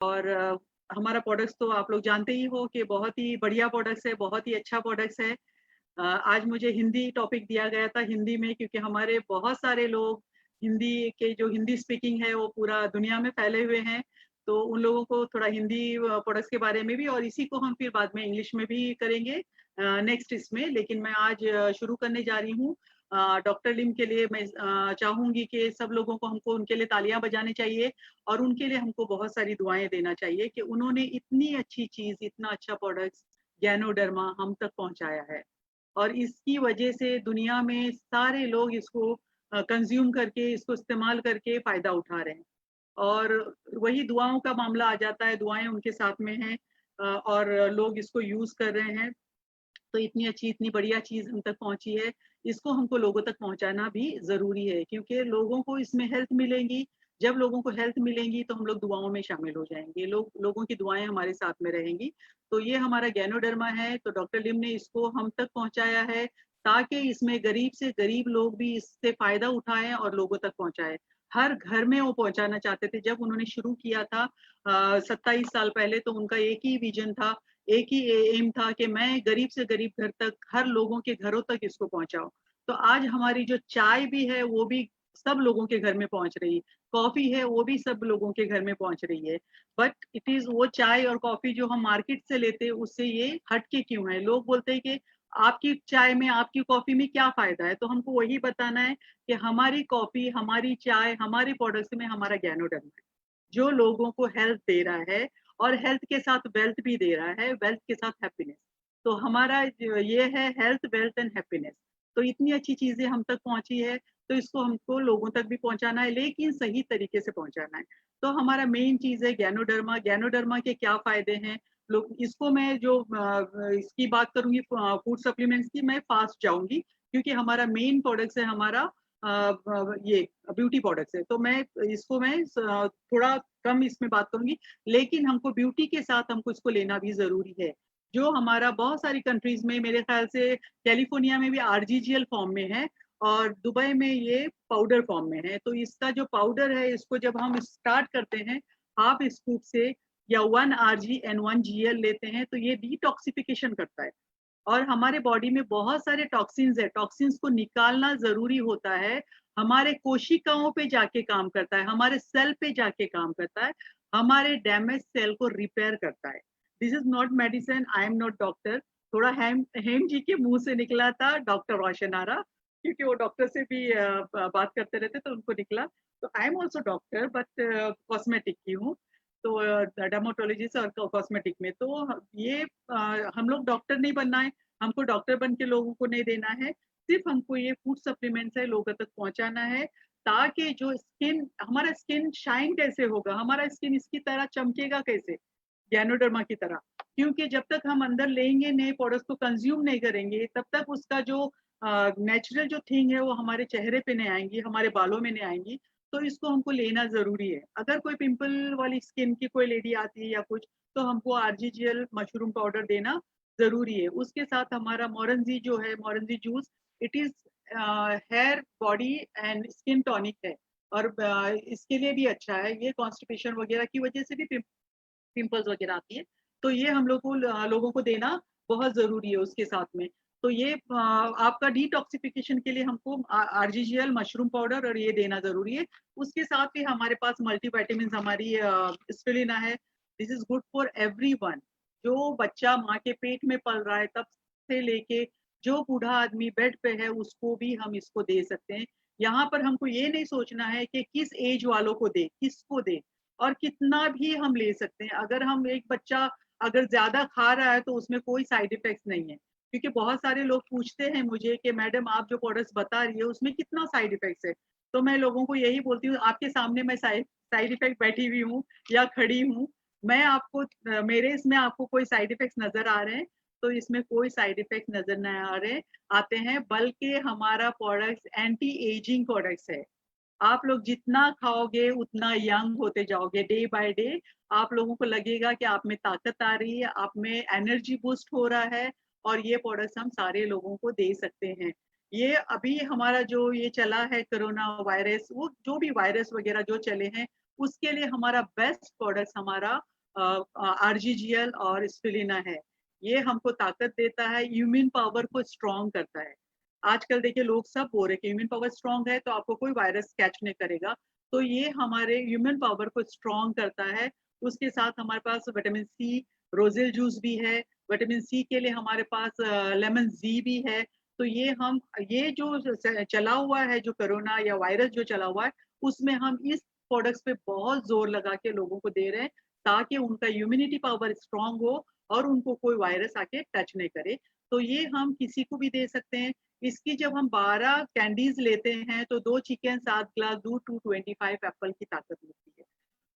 और हमारा प्रोडक्ट्स तो आप लोग जानते ही हो कि बहुत ही बढ़िया प्रोडक्ट्स है, बहुत ही अच्छा प्रोडक्ट्स है। आज मुझे हिंदी टॉपिक दिया गया था हिंदी में, क्योंकि हमारे बहुत सारे लोग हिंदी के जो हिंदी स्पीकिंग है वो पूरा दुनिया में फैले हुए हैं। तो उन लोगों को थोड़ा हिंदी प्रोडक्ट्स के बारे में भी, और इसी को हम फिर बाद में इंग्लिश में भी करेंगे नेक्स्ट इसमें। लेकिन मैं आज शुरू करने जा रही हूँ डॉक्टर लिम के लिए। मैं चाहूंगी कि सब लोगों को हमको उनके लिए तालियां बजानी चाहिए और उनके लिए हमको बहुत सारी दुआएं देना चाहिए कि उन्होंने इतनी अच्छी चीज, इतना अच्छा प्रोडक्ट्स गैनोडर्मा हम तक पहुंचाया है। और इसकी वजह से दुनिया में सारे लोग इसको कंज्यूम करके, इसको इस्तेमाल करके फ़ायदा उठा रहे हैं। और वही दुआओं का मामला आ जाता है, दुआएँ उनके साथ में हैं और लोग इसको यूज़ कर रहे हैं। तो इतनी अच्छी, इतनी बढ़िया चीज़ हम तक पहुँची है, इसको हमको लोगों तक पहुँचाना भी ज़रूरी है, क्योंकि लोगों को इसमें हेल्थ मिलेंगी। जब लोगों को हेल्थ मिलेंगी तो हम लोग दुआओं में शामिल हो जाएँगे, लोगों की दुआएँ हमारे साथ में रहेंगी। तो ये हमारा गैनोडर्मा है, तो डॉक्टर लिम ने इसको हम तक पहुँचाया है, ताकि इसमें गरीब से गरीब लोग भी इससे फ़ायदा उठाएँ और लोगों तक पहुँचाएँ। हर घर में वो पहुँचाना चाहते थे। जब उन्होंने शुरू किया था 27 साल पहले, तो उनका एक ही विज़न था, एक ही एम था कि मैं गरीब से गरीब घर तक, हर लोगों के घरों तक इसको पहुंचाऊं। तो आज हमारी जो चाय भी है वो भी सब लोगों के घर में पहुंच रही है, कॉफी है वो भी सब लोगों के घर में पहुंच रही है। बट इट इज वो चाय और कॉफी जो हम मार्केट से लेते हैं उससे ये हटके क्यों है? लोग बोलते हैं कि आपकी चाय में, आपकी कॉफी में क्या फायदा है? तो हमको वही बताना है कि हमारी कॉफी, हमारी चाय, हमारे प्रोडक्ट्स में हमारा ज्ञानोडर्म है, जो लोगों को हेल्थ दे रहा है और हेल्थ के साथ वेल्थ भी दे रहा है, वेल्थ के साथ हैप्पीनेस। तो हमारा ये है हेल्थ, वेल्थ एंड हैप्पीनेस। तो इतनी अच्छी चीजें हम तक पहुंची है, तो इसको हमको लोगों तक भी पहुंचाना है, लेकिन सही तरीके से पहुंचाना है। तो हमारा मेन चीज है ज्ञानोडर्मा। ज्ञानोडर्मा के क्या फायदे हैं? लोग इसको, मैं जो इसकी बात करूंगी फूड सप्लीमेंट्स की, मैं फास्ट जाऊंगी, क्योंकि हमारा मेन प्रोडक्ट्स है हमारा ये ब्यूटी प्रोडक्ट्स है। तो मैं इसको मैं थोड़ा कम इसमें बात करूंगी, लेकिन हमको ब्यूटी के साथ हमको इसको लेना भी जरूरी है। जो हमारा बहुत सारी कंट्रीज में, मेरे ख्याल से कैलिफोर्निया में भी आरजीजीएल फॉर्म में है और दुबई में ये पाउडर फॉर्म में है। तो इसका जो पाउडर है, इसको जब हम स्टार्ट करते हैं हाफ स्कूप से या 1 RG एंड 1 GL लेते हैं, तो ये डिटॉक्सिफिकेशन करता है। और हमारे बॉडी में बहुत सारे टॉक्सिन्स है, टॉक्सिन्स को निकालना जरूरी होता है। हमारे कोशिकाओं पे जाके काम करता है, हमारे सेल पे जाके काम करता है, हमारे डैमेज सेल को रिपेयर करता है। This is not medicine, I am not doctor. थोड़ा हेम हेम जी के मुंह से निकला था डॉक्टर रोशन आरा, क्योंकि वो डॉक्टर से भी बात करते रहते तो उनको निकला। तो I am also doctor, but cosmetic की हूँ। तो डर्माटोलॉजिस्ट और कॉस्मेटिक में। तो ये हम लोग डॉक्टर नहीं बनना है, हमको डॉक्टर बन के लोगों को नहीं देना है। सिर्फ हमको ये फूड सप्लीमेंट्स है लोगों तक पहुंचाना है, ताकि जो स्किन, हमारा स्किन शाइन कैसे होगा, हमारा स्किन इसकी तरह चमकेगा कैसे, गैनोडर्मा की तरह। क्योंकि जब तक हम अंदर लेंगे नहीं, प्रोडक्ट्स को कंज्यूम नहीं करेंगे, तब तक उसका जो नेचुरल जो थिंग है वो हमारे चेहरे पे नहीं आएंगी, हमारे बालों में नहीं आएंगी। तो इसको हमको लेना जरूरी है। अगर कोई पिंपल वाली स्किन की कोई लेडी आती है या कुछ, तो हमको आरजीजीएल मशरूम पाउडर देना जरूरी है। उसके साथ हमारा मोरंजी जो है, मोरंजी juice, it is hair, body and skin tonic है। और इसके लिए भी अच्छा है, ये कॉन्स्टिपेशन वगैरह की वजह से भी पिंपल्स वगैरह आती है। तो ये हम लोगों को देना बहुत जरूरी है उसके साथ में। तो ये आपका डिटॉक्सिफिकेशन के लिए हमको आरजीजीएल मशरूम पाउडर और ये देना जरूरी है। उसके साथ ही हमारे पास मल्टीविटामिन हमारी स्पिरुलिना है। This is good for everyone. जो बच्चा माँ के पेट में पल रहा है तब से लेके जो बूढ़ा आदमी बेड पे है, उसको भी हम इसको दे सकते हैं। यहाँ पर हमको ये नहीं सोचना है कि किस एज वालों को दे, किसको दे, और कितना भी हम ले सकते हैं। अगर हम एक बच्चा अगर ज्यादा खा रहा है तो उसमें कोई साइड इफेक्ट्स नहीं है। क्योंकि बहुत सारे लोग पूछते हैं मुझे कि मैडम आप जो प्रोडक्ट्स बता रही है उसमें कितना साइड इफेक्ट्स है। तो मैं लोगों को यही बोलती हूँ, आपके सामने मैं साइड इफेक्ट बैठी हुई हूँ या खड़ी हूँ, मैं आपको मेरे इसमें आपको कोई साइड इफेक्ट्स नजर आ रहे हैं? तो इसमें कोई साइड इफेक्ट नजर नहीं आ रहे आते हैं, बल्कि हमारा प्रोडक्ट्स एंटी एजिंग प्रोडक्ट्स है। आप लोग जितना खाओगे उतना यंग होते जाओगे डे बाय डे। आप लोगों को लगेगा कि आप में ताकत आ रही है, आप में एनर्जी बूस्ट हो रहा है। और ये प्रोडक्ट्स हम सारे लोगों को दे सकते हैं। ये अभी हमारा जो ये चला है कोरोना वायरस, वो जो भी वायरस वगैरह जो चले हैं, उसके लिए हमारा बेस्ट प्रोडक्ट्स हमारा RGGL और स्पिरुलिना है। ये हमको ताकत देता है, इम्यून पावर को स्ट्रॉन्ग करता है। आजकल देखिए लोग सब बोल रहे हैं कि इम्यून पावर स्ट्रॉन्ग है तो आपको कोई वायरस कैच नहीं करेगा, तो ये हमारे इम्यून पावर को स्ट्रॉन्ग करता है। उसके साथ हमारे पास विटामिन सी, रोजेल जूस भी है। विटामिन सी के लिए हमारे पास लेमन जी भी है। तो ये जो चला हुआ है, जो कोरोना या वायरस जो चला हुआ है, उसमें हम इस प्रोडक्ट्स पे बहुत जोर लगा के लोगों को दे रहे हैं, ताकि उनका इम्यूनिटी पावर स्ट्रांग हो और उनको कोई वायरस आके टच नहीं करे। तो ये हम किसी को भी दे सकते हैं। इसकी जब हम 12 कैंडीज लेते हैं तो 2 चिकन, 7 ग्लास दूध, 225 एप्पल की ताकत मिलती है।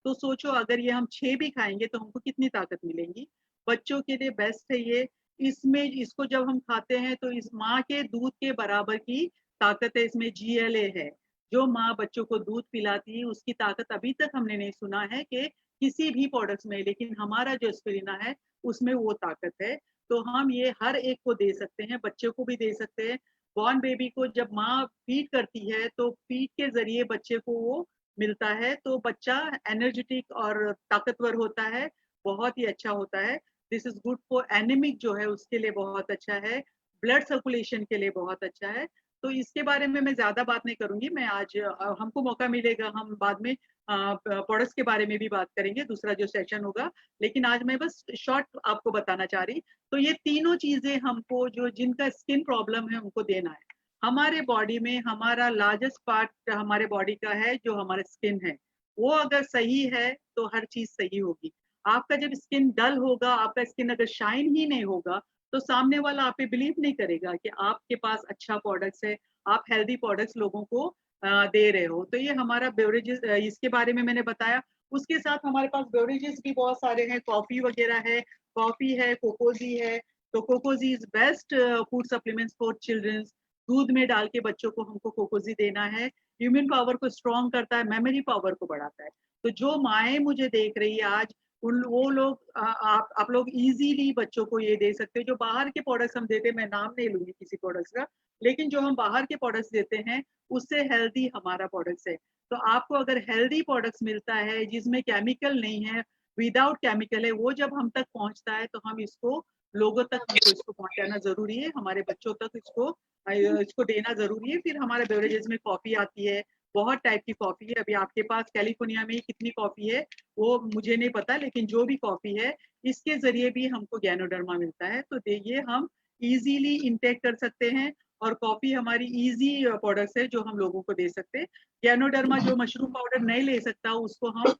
तो सोचो अगर ये हम 6 भी खाएंगे तो हमको कितनी ताकत मिलेगी। बच्चों के लिए बेस्ट है ये। इसमें इसको जब हम खाते हैं तो इस माँ के दूध के बराबर की ताकत है, इसमें GLA है। जो माँ बच्चों को दूध पिलाती है उसकी ताकत अभी तक हमने नहीं सुना है कि किसी भी प्रोडक्ट्स में, लेकिन हमारा जो स्पिरुलिना है उसमें वो ताकत है। तो हम ये हर एक को दे सकते हैं, बच्चे को भी दे सकते हैं। बॉर्न बेबी को जब माँ फीड करती है तो फीड के जरिए बच्चे को वो मिलता है, तो बच्चा एनर्जेटिक और ताकतवर होता है, बहुत ही अच्छा होता है। This is good for anaemic जो है उसके लिए बहुत अच्छा है, ब्लड सर्कुलेशन के लिए बहुत अच्छा है। तो इसके बारे में मैं ज्यादा बात नहीं करूंगी। मैं आज हमको मौका मिलेगा हम बाद में प्रोडक्ट्स के बारे में भी बात करेंगे, दूसरा जो सेशन होगा। लेकिन आज मैं बस शॉर्ट आपको बताना चाह रही। तो ये तीनों चीजें हमको, जो जिनका स्किन प्रॉब्लम है उनको देना है। हमारे बॉडी में हमारा लार्जेस्ट पार्ट हमारे बॉडी का है जो हमारा स्किन है। वो अगर सही है तो हर चीज सही होगी। आपका जब स्किन डल होगा, आपका स्किन अगर शाइन ही नहीं होगा, तो सामने वाला आप पे बिलीव नहीं करेगा कि आपके पास अच्छा प्रोडक्ट्स है, आप हेल्दी प्रोडक्ट्स लोगों को दे रहे हो। तो ये हमारा बेवरेजेस, इसके बारे में मैंने बताया। उसके साथ हमारे पास बेवरेजेस भी बहुत सारे हैं, कॉफी वगैरह है, कॉफी है, कोकोजी है। तो कोकोजी is best food supplements for childrens. दूध में डाल के बच्चों को हमको कोकोजी देना है। इम्यून पावर को स्ट्रॉन्ग करता है, मेमोरी पावर को बढ़ाता है। तो जो माएँ मुझे देख रही है आज, उन वो लोग आप लोग इजीली बच्चों को ये दे सकते हो। जो बाहर के प्रोडक्ट्स हम देते हैं, मैं नाम नहीं लूंगी किसी प्रोडक्ट्स का, लेकिन जो हम बाहर के प्रोडक्ट्स देते हैं उससे हेल्दी हमारा प्रोडक्ट्स है। तो आपको अगर हेल्दी प्रोडक्ट्स मिलता है जिसमें केमिकल नहीं है, विदाउट केमिकल है, वो जब हम तक पहुंचता है तो हम इसको लोगों तक हमको इसको पहुंचाना जरूरी है, हमारे बच्चों तक इसको देना जरूरी है। फिर हमारे बेवरेजेस में कॉफी आती है, बहुत टाइप की कॉफी है। अभी आपके पास कैलिफोर्निया में कितनी कॉफी है वो मुझे नहीं पता, लेकिन जो भी कॉफी है इसके जरिए भी हमको गैनोडर्मा मिलता है। तो ये हम इजीली इंटेक कर सकते हैं, और कॉफी हमारी इजी प्रोडक्ट्स है जो हम लोगों को दे सकते हैं। गैनोडर्मा जो मशरूम पाउडर नहीं ले सकता उसको हम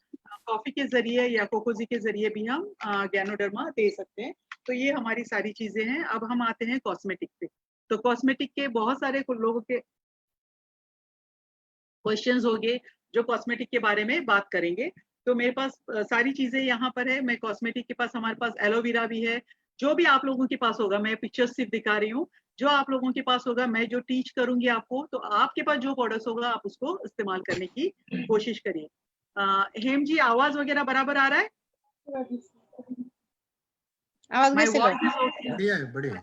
कॉफी के जरिए या कोकोजी के जरिए भी हम गैनोडर्मा दे सकते हैं। तो ये हमारी सारी चीजें हैं। अब हम आते हैं कॉस्मेटिक पे। तो कॉस्मेटिक के बहुत सारे लोगों के क्वेश्चंस होंगे जो कॉस्मेटिक के बारे में बात करेंगे। तो मेरे पास सारी चीजें यहाँ पर है। मैं कॉस्मेटिक के पास, हमारे पास एलोवेरा भी है। जो भी आप लोगों के पास होगा, मैं पिक्चर्स सिर्फ दिखा रही हूँ, जो आप लोगों के पास होगा मैं जो टीच करूंगी आपको, तो आपके पास जो प्रोडक्ट्स होगा आप उसको इस्तेमाल करने की कोशिश करिए। हेम जी, आवाज वगैरह बराबर आ रहा है? आवाज कैसे लो? बढ़िया है, बढ़िया है,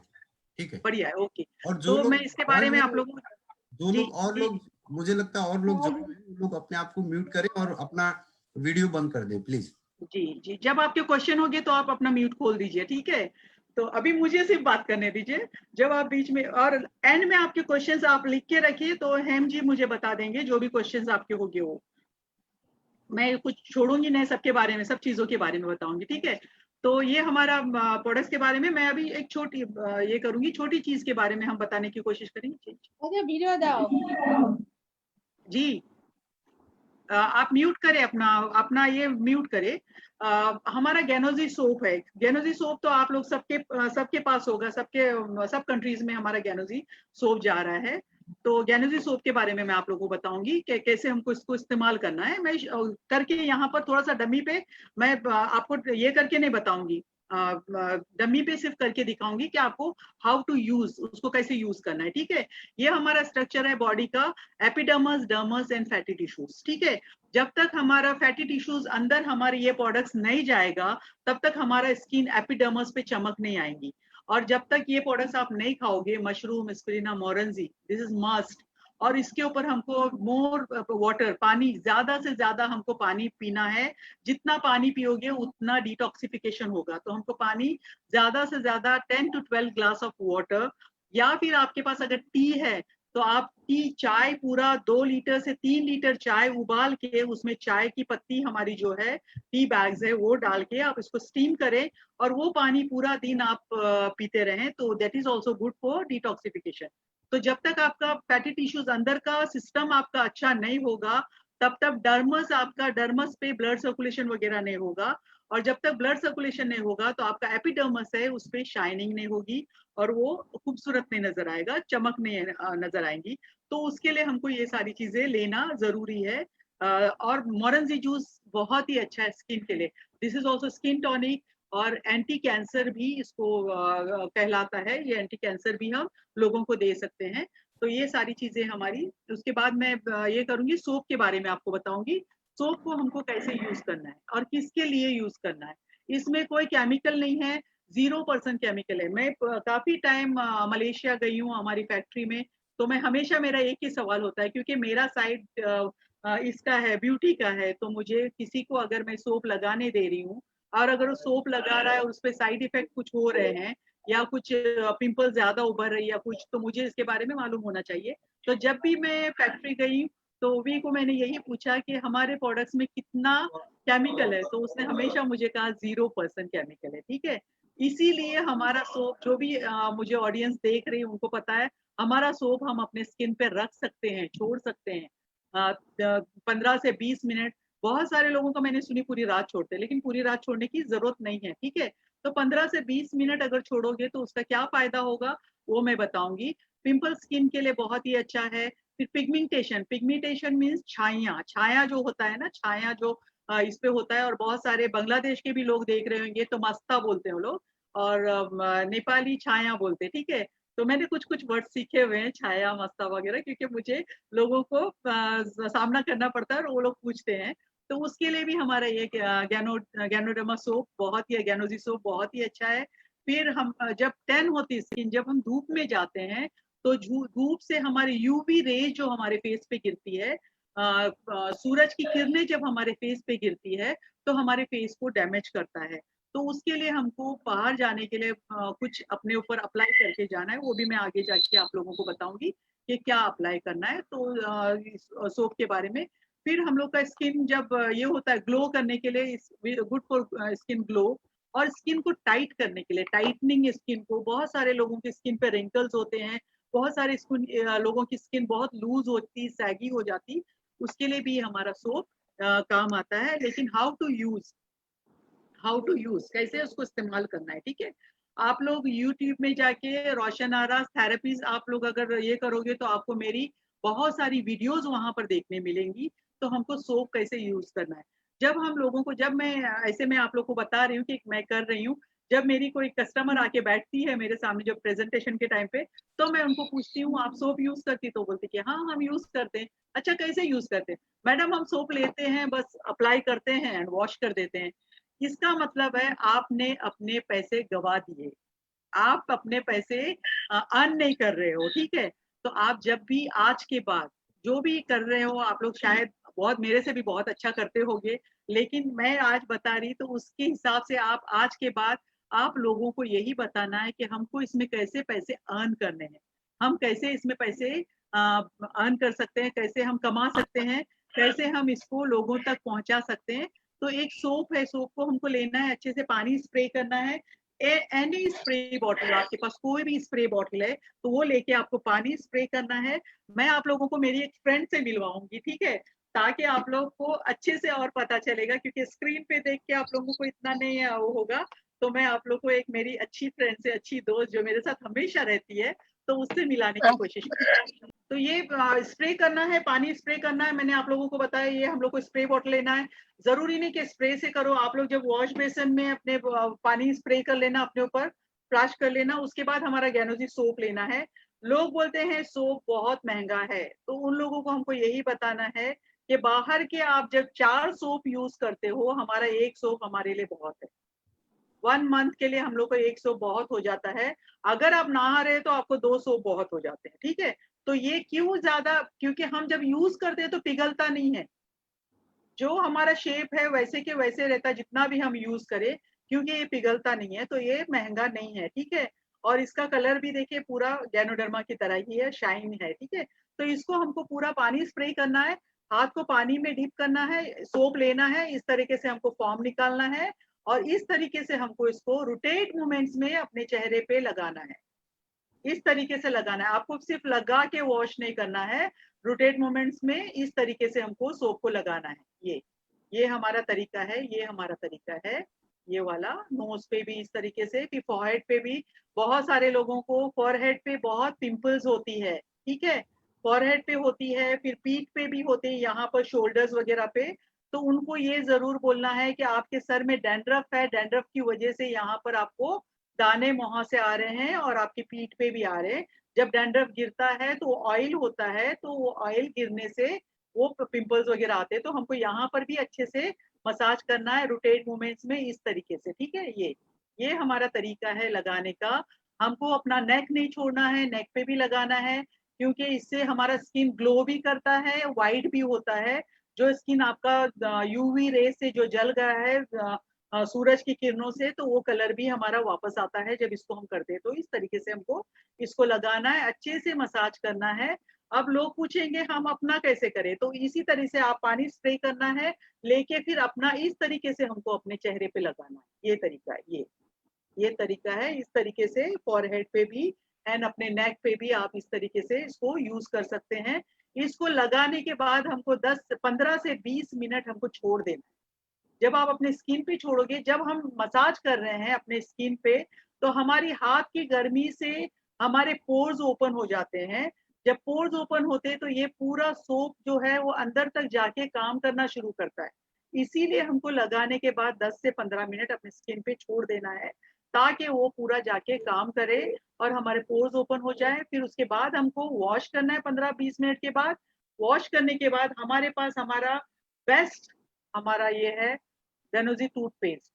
ठीक है, बढ़िया है, ओके। और जो तो लोग मैं इसके बारे में आप लोगों जो लोग और लोग, मुझे लगता है और लोग जो लोग अपने आप को म्यूट करें और अपना वीडियो बंद कर दें प्लीज। जी, जब आपके क्वेश्चन होंगे तो आप अपना म्यूट खोल दीजिए, ठीक है? तो अभी मुझे सिर्फ बात करने दीजिए। जब आप बीच में और एंड में आपके क्वेश्चंस आप लिख के रखिए, तो हेम जी मुझे बता देंगे जो भी क्वेश्चंस आपके होंगे वो। मैं कुछ छोड़ूंगी नहीं, सबके बारे में, सब चीजों के बारे में बताऊंगी, ठीक है? तो ये हमारा प्रोडक्ट्स के बारे में। मैं अभी एक छोटी ये करूंगी, छोटी चीज के बारे में हम बताने की कोशिश करेंगे। वीडियो दाओ जी, आप म्यूट करें अपना अपना ये म्यूट करें। हमारा गैनोजी सोप है। गैनोजी सोप तो आप लोग सबके पास होगा, सब कंट्रीज में हमारा गैनोजी सोप जा रहा है। तो गैनोजी सोप के बारे में मैं आप लोगों को बताऊंगी कि कैसे हमको इसको इस्तेमाल करना है। मैं करके यहाँ पर थोड़ा सा डमी पे मैं आपको ये करके नहीं बताऊंगी, डमी पे सिर्फ करके दिखाऊंगी कि आपको हाउ टू यूज, उसको कैसे यूज करना है, ठीक है? ये हमारा स्ट्रक्चर है बॉडी का, epidermis, dermis and fatty tissues, ठीक है? जब तक हमारा फैटी टिश्यूज अंदर हमारे ये प्रोडक्ट्स नहीं जाएगा, तब तक हमारा स्किन एपिडर्मस पे चमक नहीं आएंगी। और जब तक ये प्रोडक्ट्स आप नहीं खाओगे, मशरूम, स्पिरुलिना, मोरेंजी, दिस इज मस्ट। और इसके ऊपर हमको मोर वाटर, पानी, ज्यादा से ज्यादा हमको पानी पीना है। जितना पानी पियोगे उतना डिटॉक्सिफिकेशन होगा। तो हमको पानी ज्यादा से ज्यादा 10 to 12 ग्लास ऑफ वाटर, या फिर आपके पास अगर टी है तो आप टी, चाय पूरा 2 लीटर से 3 लीटर चाय उबाल के उसमें चाय की पत्ती हमारी जो है, टी बैग्स है, वो डाल के आप इसको स्टीम करें और वो पानी पूरा दिन आप पीते रहें, तो that is also good for detoxification. तो जब तक आपका फैटी टिश्यूज, अंदर का सिस्टम आपका अच्छा नहीं होगा, तब तक डर्मस पे ब्लड सर्कुलेशन वगैरह नहीं होगा। और जब तक ब्लड सर्कुलेशन नहीं होगा तो आपका एपिडर्मस है उस पर शाइनिंग नहीं होगी और वो खूबसूरत नहीं नजर आएगा, चमक नहीं नजर आएंगी। तो उसके लिए हमको ये सारी चीजें लेना जरूरी है। और मोरंजी जूस बहुत ही अच्छा है स्किन के लिए। This is also skin tonic और एंटी कैंसर भी इसको कहलाता है। ये एंटी कैंसर भी हम लोगों को दे सकते हैं। तो ये सारी चीजें हमारी। उसके बाद मैं ये करूंगी, सोप के बारे में आपको बताऊंगी। सोप को हमको कैसे यूज करना है और किसके लिए यूज करना है। इसमें कोई केमिकल नहीं है, 0% केमिकल है। मैं काफी टाइम मलेशिया गई हूँ हमारी फैक्ट्री में, तो मैं हमेशा, मेरा एक ही सवाल होता है, क्योंकि मेरा साइड इसका है, ब्यूटी का है, तो मुझे किसी को अगर मैं सोप लगाने दे रही हूँ और अगर वो सोप लगा रहा है और उस पर साइड इफेक्ट कुछ हो रहे हैं या कुछ पिंपल ज्यादा उभर रही है कुछ, तो मुझे इसके बारे में मालूम होना चाहिए। तो जब भी मैं फैक्ट्री गई तो वी को मैंने यही पूछा कि हमारे प्रोडक्ट्स में कितना केमिकल है, तो उसने हमेशा मुझे कहा 0% केमिकल है। ठीक है, इसीलिए हमारा सोप, जो भी मुझे ऑडियंस देख रही है उनको पता है, हमारा सोप हम अपने स्किन पे रख सकते हैं, छोड़ सकते हैं 15 से 20 मिनट। बहुत सारे लोगों को मैंने सुनी पूरी रात छोड़ते हैं, लेकिन पूरी रात छोड़ने की जरूरत नहीं है। ठीक है, तो 15 से 20 मिनट अगर छोड़ोगे तो उसका क्या फायदा होगा वो मैं बताऊंगी। पिंपल स्किन के लिए बहुत ही अच्छा है। फिर पिगमेंटेशन, पिगमेंटेशन मीन्स छाया, छाया जो होता है ना, छाया जो इस पे होता है। और बहुत सारे बांग्लादेश के भी लोग देख रहे होंगे तो मस्ता बोलते हैं वो लोग, और नेपाली छाया बोलते हैं। ठीक है, तो मैंने कुछ कुछ वर्ड सीखे हुए हैं, छाया, मस्ता वगैरह, क्योंकि मुझे लोगों को सामना करना पड़ता है और वो लोग पूछते हैं। तो उसके लिए भी हमारा ये गैनोडर्मा सोप बहुत ही, गैनोजी सोप बहुत ही अच्छा है। फिर हम जब टैन होती है स्किन, जब हम धूप में जाते हैं तो धूप से हमारे यूवी रेज जो हमारे फेस पे गिरती है, सूरज की किरणें जब हमारे फेस पे गिरती है तो हमारे फेस को डैमेज करता है। तो उसके लिए हमको बाहर जाने के लिए कुछ अपने ऊपर अप्लाई करके जाना है, वो भी मैं आगे जाके आप लोगों को बताऊंगी कि क्या अप्लाई करना है, तो सोप के बारे में। फिर हम लोग का स्किन जब ये होता है ग्लो करने के लिए, गुड फॉर स्किन ग्लो, और स्किन को टाइट करने के लिए, टाइटनिंग स्किन को। बहुत सारे लोगों की स्किन पे रिंकल्स होते हैं, बहुत सारे स्किन लोगों की स्किन बहुत लूज होती, सैगी हो जाती, उसके लिए भी हमारा सोप काम आता है। लेकिन हाउ टू यूज, कैसे उसको इस्तेमाल करना है। ठीक है, आप लोग यूट्यूब में जाके रोशन आरास थेरेपीज आप लोग अगर ये करोगे तो आपको मेरी बहुत सारी वीडियोस वहां पर देखने मिलेंगी। तो हमको सोप कैसे यूज करना है, जब हम लोगों को, जब मैं ऐसे में आप लोग को बता रही हूँ कि मैं कर रही हूँ, जब मेरी कोई कस्टमर आके बैठती है मेरे सामने जब प्रेजेंटेशन के टाइम पे, तो मैं उनको पूछती हूँ आप सोप यूज करती, तो बोलती कि हाँ हम यूज करते हैं। अच्छा, कैसे यूज करते हैं? मैडम हम सोप लेते हैं, बस अप्लाई करते हैं एंड वॉश कर देते हैं। इसका मतलब है आपने अपने पैसे गवा दिए, आप अपने पैसे अर्न नहीं कर रहे हो। ठीक है, तो आप जब भी आज के बाद जो भी कर रहे हो, आप लोग शायद बहुत मेरे से भी बहुत अच्छा करते होगे, लेकिन मैं आज बता रही तो उसके हिसाब से आप आज के बाद आप लोगों को यही बताना है कि हमको इसमें कैसे पैसे अर्न करने हैं, हम कैसे इसमें पैसे अर्न कर सकते हैं, कैसे हम कमा सकते हैं, कैसे हम इसको लोगों तक पहुंचा सकते हैं। तो एक सोप है, सोप को हमको लेना है, अच्छे से पानी स्प्रे करना है। एनी स्प्रे बॉटल, आपके पास कोई भी स्प्रे बॉटल है तो वो लेके आपको पानी स्प्रे करना है। मैं आप लोगों को मेरी एक फ्रेंड से मिलवाऊंगी, ठीक है, ताकि आप लोग को अच्छे से और पता चलेगा, क्योंकि स्क्रीन पे देख के आप लोगों को इतना नहीं वो होगा। तो मैं आप लोग को एक मेरी अच्छी फ्रेंड से, अच्छी दोस्त जो मेरे साथ हमेशा रहती है, तो उससे मिलाने की कोशिश करूंगी। तो ये स्प्रे करना है, पानी स्प्रे करना है, मैंने आप लोगों को बताया। ये हम लोग को स्प्रे बॉटल लेना है, जरूरी नहीं कि स्प्रे से करो, आप लोग जब वॉश बेसिन में अपने पानी स्प्रे कर लेना, अपने ऊपर फ्लैश कर लेना। उसके बाद हमारा गैनोजी सोप लेना है। लोग बोलते हैं सोप बहुत महंगा है, तो उन लोगों को हमको यही बताना है कि बाहर के आप जब 4 सोप यूज करते हो, हमारा एक सोप हमारे लिए बहुत है। 1 मंथ के लिए हम लोग को 1 सोप बहुत हो जाता है। अगर आप नहा रहे तो आपको 2 सोप बहुत हो जाते हैं। ठीक है, तो ये क्यों ज्यादा, क्योंकि हम जब यूज करते हैं तो पिघलता नहीं है, जो हमारा शेप है वैसे के वैसे रहता है जितना भी हम यूज करें, क्योंकि ये पिघलता नहीं है, तो ये महंगा नहीं है, ठीक है। और इसका कलर भी देखिए पूरा गैनोडर्मा की तरह ही है, शाइन है, ठीक है। तो इसको हमको पूरा पानी स्प्रे करना है, हाथ को पानी में डिप करना है, सोप लेना है, इस तरीके से हमको फॉर्म निकालना है, और इस तरीके से हमको इसको रोटेट मूवमेंट्स में अपने चेहरे पे लगाना है, इस तरीके से लगाना है। आपको सिर्फ लगा के वॉश नहीं करना है, रोटेट मोमेंट्स में इस तरीके से हमको सोप को लगाना है। ये हमारा तरीका है, ये हमारा तरीका है, ये वाला। नोज पे भी इस तरीके से, फिर फॉरहेड पे भी। बहुत सारे लोगों को फॉरहेड पे बहुत पिंपल्स होती है, ठीक है, फॉरहेड पे होती है, फिर पीठ पे भी होते हैं, यहाँ पर शोल्डर्स वगैरह पे। तो उनको ये जरूर बोलना है कि आपके सर में डैंड्रफ है, डैंड्रफ की वजह से यहाँ पर आपको दाने वहां से आ रहे हैं और आपकी पीठ पे भी आ रहे हैं। जब डैंड्रफ गिरता है तो ऑयल होता है, तो वो ऑयल गिरने से वो पिंपल्स वगैरह आते हैं। तो हमको यहाँ पर भी अच्छे से मसाज करना है, रोटेट मूवमेंट्स में इस तरीके से, ठीक है। ये हमारा तरीका है लगाने का। हमको अपना नेक नहीं छोड़ना है, नेक पे भी लगाना है, क्योंकि इससे हमारा स्किन ग्लो भी करता है, वाइट भी होता है। जो स्किन आपका यूवी रे से जो जल गया है सूरज की किरणों से, तो वो कलर भी हमारा वापस आता है जब इसको हम करते हैं। तो इस तरीके से हमको इसको लगाना है, अच्छे से मसाज करना है। अब लोग पूछेंगे हम अपना कैसे करें, तो इसी तरह से आप पानी स्प्रे करना है, लेके फिर अपना इस तरीके से हमको अपने चेहरे पे लगाना है। ये तरीका है, ये तरीका है। इस तरीके से फॉरहेड पे भी एंड अपने नेक पे भी आप इस तरीके से इसको यूज कर सकते हैं। इसको लगाने के बाद हमको 15 से 20 मिनट हमको छोड़ देना है। जब आप अपने स्किन पे छोड़ोगे, जब हम मसाज कर रहे हैं अपने स्किन पे, तो हमारी हाथ की गर्मी से हमारे पोर्स ओपन हो जाते हैं। जब पोर्स ओपन होते हैं तो ये पूरा सोप जो है वो अंदर तक जाके काम करना शुरू करता है। इसीलिए हमको लगाने के बाद 10 से 15 मिनट अपने स्किन पे छोड़ देना है, ताकि वो पूरा जाके काम करे और हमारे पोर्स ओपन हो जाए। फिर उसके बाद हमको वॉश करना है 15-20 मिनट के बाद। वॉश करने के बाद हमारे पास हमारा बेस्ट हमारा ये है रेनोजी टूथपेस्ट।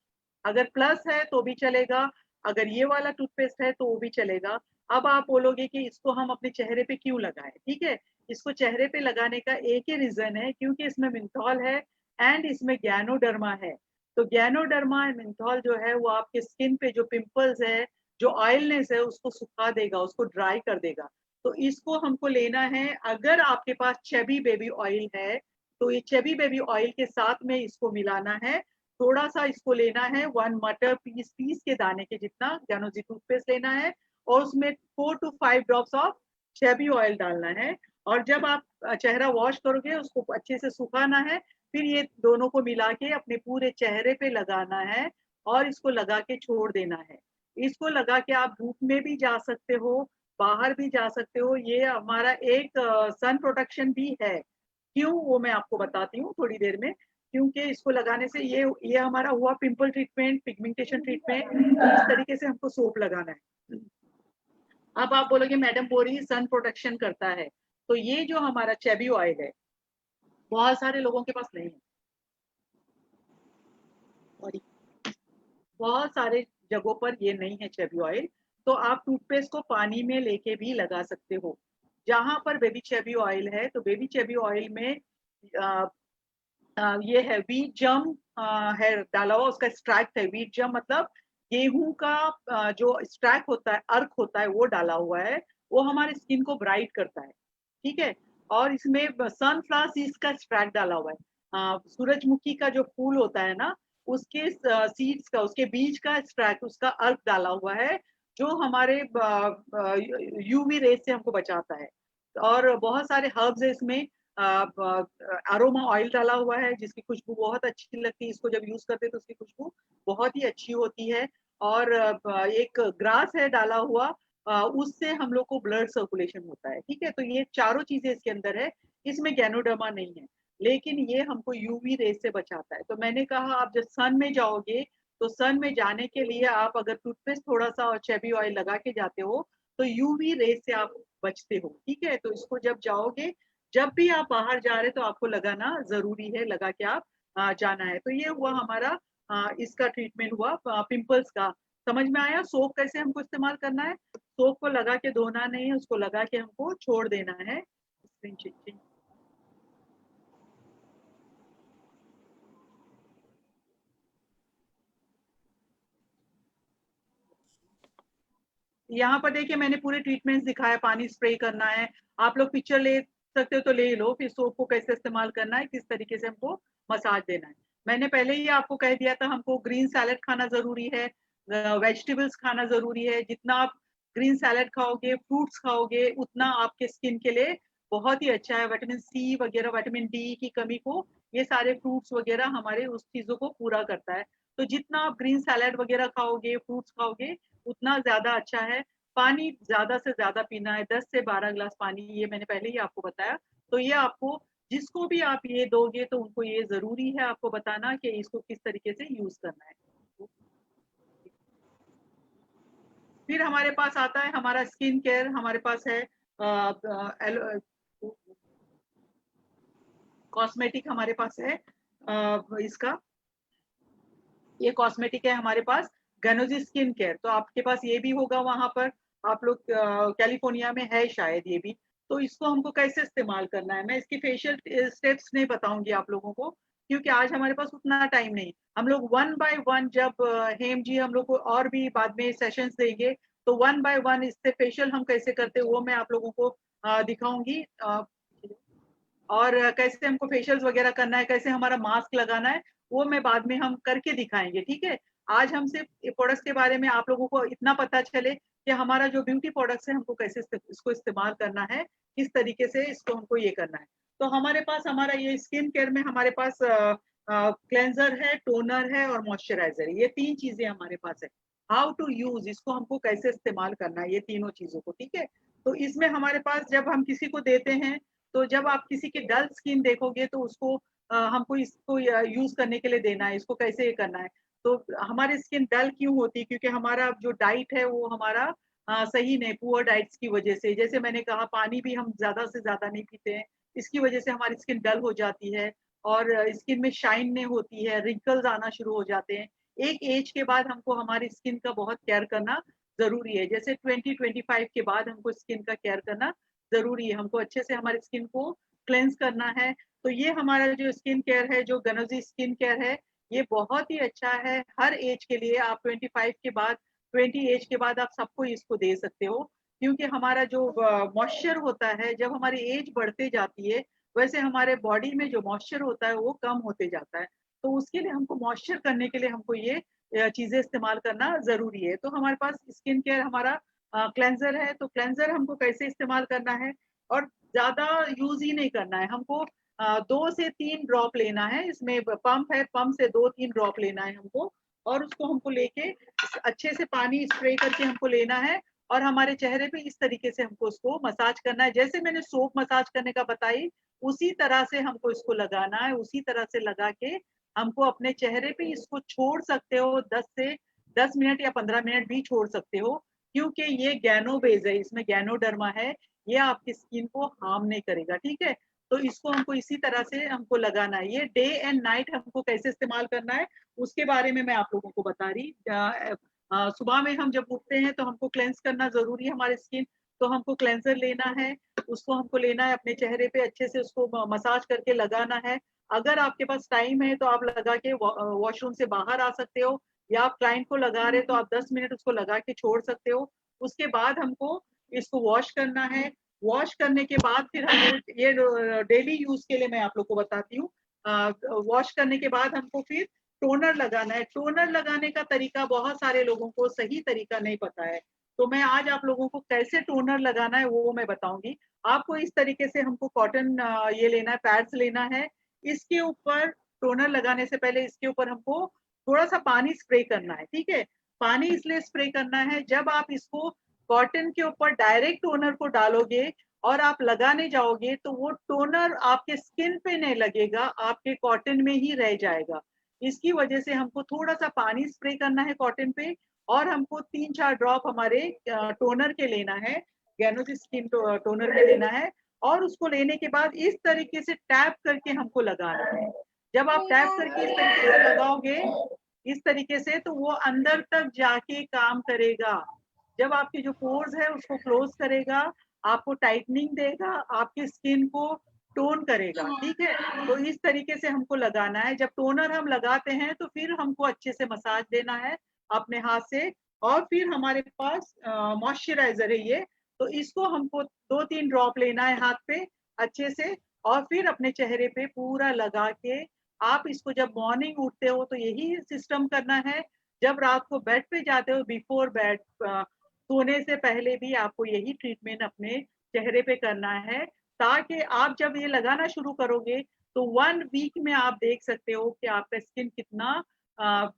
अगर प्लस है तो भी चलेगा, अगर ये वाला टूथपेस्ट है तो वो भी चलेगा। अब आप बोलोगे कि इसको हम अपने चेहरे पे क्यों लगाएं, ठीक है। इसको चेहरे पे लगाने का एक ही रीजन है, क्योंकि इसमें मिंथॉल है एंड इसमें गैनोडर्मा है। तो गैनोडर्मा एंड मिंथॉल जो है वो आपके स्किन पे जो पिंपल्स है, जो ऑयलनेस है, उसको सुखा देगा, उसको ड्राई कर देगा। तो इसको हमको लेना है। अगर आपके पास चेबी बेबी ऑयल है तो ये चेबी बेबी ऑयल के साथ में इसको मिलाना है। थोड़ा सा इसको लेना है, 1 मटर पीस के दाने के जितना गैनोजी टूथपेस्ट लेना है, और उसमें 4 to 5 ड्रॉप्स ऑफ चेबी ऑयल डालना है। और जब आप चेहरा वॉश करोगे उसको अच्छे से सुखाना है, फिर ये दोनों को मिला के अपने पूरे चेहरे पे लगाना है और इसको लगा के छोड़ देना है। इसको लगा के आप धूप में भी जा सकते हो, बाहर भी जा सकते हो। ये हमारा एक सन प्रोटेक्शन भी है। क्यों, वो मैं आपको बताती हूँ थोड़ी देर में। क्योंकि इसको लगाने से ये हमारा हुआ पिंपल ट्रीटमेंट, पिगमेंटेशन ट्रीटमेंट। तो इस तरीके से हमको सोप लगाना है। अब आप बोलोगे मैडम बोरी सन प्रोटेक्शन करता है, तो ये जो हमारा चेबी ऑयल है बहुत सारे लोगों के पास नहीं है, और बहुत सारे जगहों पर ये नहीं है चेबी ऑयल। तो आप टूथपेस्ट को पानी में लेके भी लगा सकते हो। जहां पर बेबी चेबी ऑयल है, तो बेबी चेबी ऑयल में ये है व्हीट जम है डाला हुआ, उसका एक्सट्रैक्ट है। व्हीट जम मतलब गेहूं का जो एक्सट्रैक्ट होता है, अर्क होता है, वो डाला हुआ है। वो हमारे स्किन को ब्राइट करता है, ठीक है। और इसमें सनफ्लावर सीड्स का एक्सट्रैक्ट डाला हुआ है। सूरजमुखी का जो फूल होता है ना, उसके सीड्स का, उसके बीज का एक्सट्रैक्ट, उसका अर्क डाला हुआ है, जो हमारे यूवी रेस से हमको बचाता है। और बहुत सारे हर्ब्स है इसमें। अरोमा ऑयल डाला हुआ है जिसकी खुशबू बहुत अच्छी लगती है। इसको जब यूज करते हैं तो उसकी खुशबू बहुत ही अच्छी होती है। और एक ग्रास है डाला हुआ, उससे हम लोग को ब्लड सर्कुलेशन होता है, ठीक है। तो ये चारों चीजें इसके अंदर है। इसमें गैनोडर्मा नहीं है, लेकिन ये हमको यूवी रेस से बचाता है। तो मैंने कहा आप जब सन में जाओगे, तो सन में जाने के लिए आप अगर टूथपेस्ट थोड़ा सा और चेबी ऑयल लगा के जाते हो, तो यूवी रेस से आप बचते हो, ठीक है। तो इसको जब जाओगे, जब भी आप बाहर जा रहे तो आपको लगाना जरूरी है, लगा के आप जाना है। तो ये हुआ हमारा इसका ट्रीटमेंट हुआ पिंपल्स का। समझ में आया? सोप कैसे हमको इस्तेमाल करना है? सोप को लगा के धोना नहीं है, उसको लगा के हमको छोड़ देना है। यहाँ पर देखिए मैंने पूरे ट्रीटमेंट्स दिखाया, पानी स्प्रे करना है, आप लोग पिक्चर ले सकते हो तो ले लो, फिर सोप को कैसे इस्तेमाल करना है, किस तरीके से हमको मसाज देना है। मैंने पहले ही आपको कह दिया था हमको ग्रीन सैलेड खाना जरूरी है, वेजिटेबल्स खाना जरूरी है। जितना आप ग्रीन सैलेड खाओगे, फ्रूट्स खाओगे, उतना आपके स्किन के लिए बहुत ही अच्छा है। विटामिन सी वगैरह, विटामिन डी की कमी को ये सारे फ्रूट्स वगैरह हमारे उस चीजों को पूरा करता है। तो जितना आप ग्रीन सैलेड वगैरह खाओगे, फ्रूट्स खाओगे, उतना ज्यादा अच्छा है। पानी ज्यादा से ज्यादा पीना है, 10 से 12 ग्लास पानी, ये मैंने पहले ही आपको बताया। तो ये आपको जिसको भी आप ये दोगे तो उनको ये जरूरी है आपको बताना कि इसको किस तरीके से यूज करना है। फिर हमारे पास आता है हमारा स्किन केयर, हमारे पास है कॉस्मेटिक, हमारे पास है इसका, ये कॉस्मेटिक है हमारे पास गैनोजी स्किन केयर। तो आपके पास ये भी होगा वहां पर, आप लोग कैलिफोर्निया में है शायद ये भी। तो इसको हमको कैसे इस्तेमाल करना है, मैं इसकी फेशियल स्टेप्स नहीं बताऊंगी आप लोगों को, क्योंकि आज हमारे पास उतना टाइम नहीं। हम लोग वन बाय वन, जब हेम जी हम लोग को और भी बाद में सेशंस देंगे, तो वन बाय वन इससे फेशियल हम कैसे करते हैं वो मैं आप लोगों को दिखाऊंगी। और कैसे हमको फेशियल्स वगैरह करना है, कैसे हमारा मास्क लगाना है, वो मैं बाद में हम करके दिखाएंगे, ठीक है। आज हम सिर्फ प्रोडक्ट्स के बारे में आप लोगों को इतना पता चले कि हमारा जो ब्यूटी प्रोडक्ट्स है हमको कैसे इसको इस्तेमाल करना है, किस तरीके से इसको हमको ये करना है। तो हमारे पास हमारा ये स्किन केयर में हमारे पास क्लेंजर है, टोनर है और मॉइस्चराइजर, ये तीन चीजें हमारे पास है। हाउ टू यूज, इसको हमको कैसे इस्तेमाल करना है, ये तीनों चीजों को, ठीक है। तो इसमें हमारे पास जब हम किसी को देते हैं, तो जब आप किसी की डल स्किन देखोगे तो उसको हमको इसको यूज करने के लिए देना है, इसको कैसे ये करना है। तो हमारी स्किन डल क्यों होती है, क्योंकि हमारा जो डाइट है वो हमारा सही नहीं, पुअर डाइट्स की वजह से। जैसे मैंने कहा पानी भी हम ज्यादा से ज्यादा नहीं पीते हैं, इसकी वजह से हमारी स्किन डल हो जाती है और स्किन में शाइन नहीं होती है, रिंकल्स आना शुरू हो जाते हैं। एक एज के बाद हमको हमारी स्किन का बहुत केयर करना जरूरी है, जैसे 20-25 के बाद हमको स्किन का केयर करना जरूरी है, हमको अच्छे से हमारी स्किन को क्लेंस करना है। तो ये हमारा जो स्किन केयर है, जो गनोजी स्किन केयर है, ये बहुत ही अच्छा है हर एज के लिए। आप 25 के बाद, 20 एज के बाद आप सबको इसको दे सकते हो, क्योंकि हमारा जो मॉइस्चर होता है, जब हमारी एज बढ़ते जाती है वैसे हमारे बॉडी में जो मॉइस्चर होता है वो कम होते जाता है। तो उसके लिए हमको मॉइस्चर करने के लिए हमको ये चीजें इस्तेमाल करना जरूरी है। तो हमारे पास स्किन केयर हमारा क्लेंजर है। तो क्लेंजर हमको कैसे इस्तेमाल करना है, और ज्यादा यूज ही नहीं करना है हमको, 2 से 3 ड्रॉप लेना है, इसमें पंप है, पंप से 2-3 ड्रॉप लेना है हमको, और उसको हमको लेके अच्छे से पानी स्प्रे करके हमको लेना है, और हमारे चेहरे पे इस तरीके से हमको उसको मसाज करना है, जैसे मैंने सोप मसाज करने का बताई उसी तरह से हमको इसको लगाना है। उसी तरह से लगा के हमको अपने चेहरे पे इसको छोड़ सकते हो, 10 मिनट या 15 मिनट भी छोड़ सकते हो, क्योंकि ये गैनो बेस है, इसमें गैनोडर्मा है, ये आपकी स्किन को हार्म नहीं करेगा, ठीक है। तो इसको हमको इसी तरह से हमको लगाना है। ये डे एंड नाइट हमको कैसे इस्तेमाल करना है उसके बारे में मैं आप लोगों को बता रही। सुबह में हम जब उठते हैं तो हमको क्लेंस करना जरूरी है हमारी स्किन, तो हमको क्लेंसर लेना है, उसको हमको लेना है अपने चेहरे पे, अच्छे से उसको मसाज करके लगाना है। अगर आपके पास टाइम है तो आप लगा के वॉशरूम से बाहर आ सकते हो, या आप क्लाइंट को लगा रहे तो आप 10 मिनट उसको लगा के छोड़ सकते हो। उसके बाद हमको इसको वॉश करना है। वॉश करने के बाद फिर हमें ये डेली यूज के लिए मैं आप लोग को बताती हूँ। वॉश करने के बाद हमको फिर टोनर लगाना है। टोनर लगाने का तरीका बहुत सारे लोगों को सही तरीका नहीं पता है, तो मैं आज आप लोगों को कैसे टोनर लगाना है वो मैं बताऊंगी आपको। इस तरीके से हमको कॉटन ये लेना है, पैड्स लेना है, इसके ऊपर टोनर लगाने से पहले इसके ऊपर हमको थोड़ा सा पानी स्प्रे करना है, ठीक है। पानी इसलिए स्प्रे करना है, जब आप इसको कॉटन के ऊपर डायरेक्ट टोनर को डालोगे और आप लगाने जाओगे तो वो टोनर आपके स्किन पे नहीं लगेगा, आपके कॉटन में ही रह जाएगा। इसकी वजह से हमको थोड़ा सा पानी स्प्रे करना है कॉटन पे, और हमको 3-4 ड्रॉप हमारे टोनर के लेना है, गैनोजी स्किन टोनर के लेना है। और उसको लेने के बाद इस तरीके से टैप करके हमको लगाना है। जब आप टैप करके इस तरीके से लगाओगे, इस तरीके से, तो वो अंदर तक जाके काम करेगा। जब आपके जो पोर्स है उसको क्लोज करेगा, आपको टाइटनिंग देगा, आपकी स्किन को टोन करेगा, ठीक है। तो इस तरीके से हमको लगाना है। जब टोनर हम लगाते हैं तो फिर हमको अच्छे से मसाज देना है अपने हाथ से। और फिर हमारे पास मॉइस्चराइजर है ये, तो इसको हमको 2-3 ड्रॉप लेना है हाथ पे अच्छे से, और फिर अपने चेहरे पे पूरा लगा के आप इसको जब मॉर्निंग उठते हो तो यही सिस्टम करना है। जब रात को बेड पे जाते हो, बिफोर बेड, सोने से पहले भी आपको यही ट्रीटमेंट अपने चेहरे पे करना है, ताकि आप जब ये लगाना शुरू करोगे तो 1 वीक में आप देख सकते हो कि आपका स्किन कितना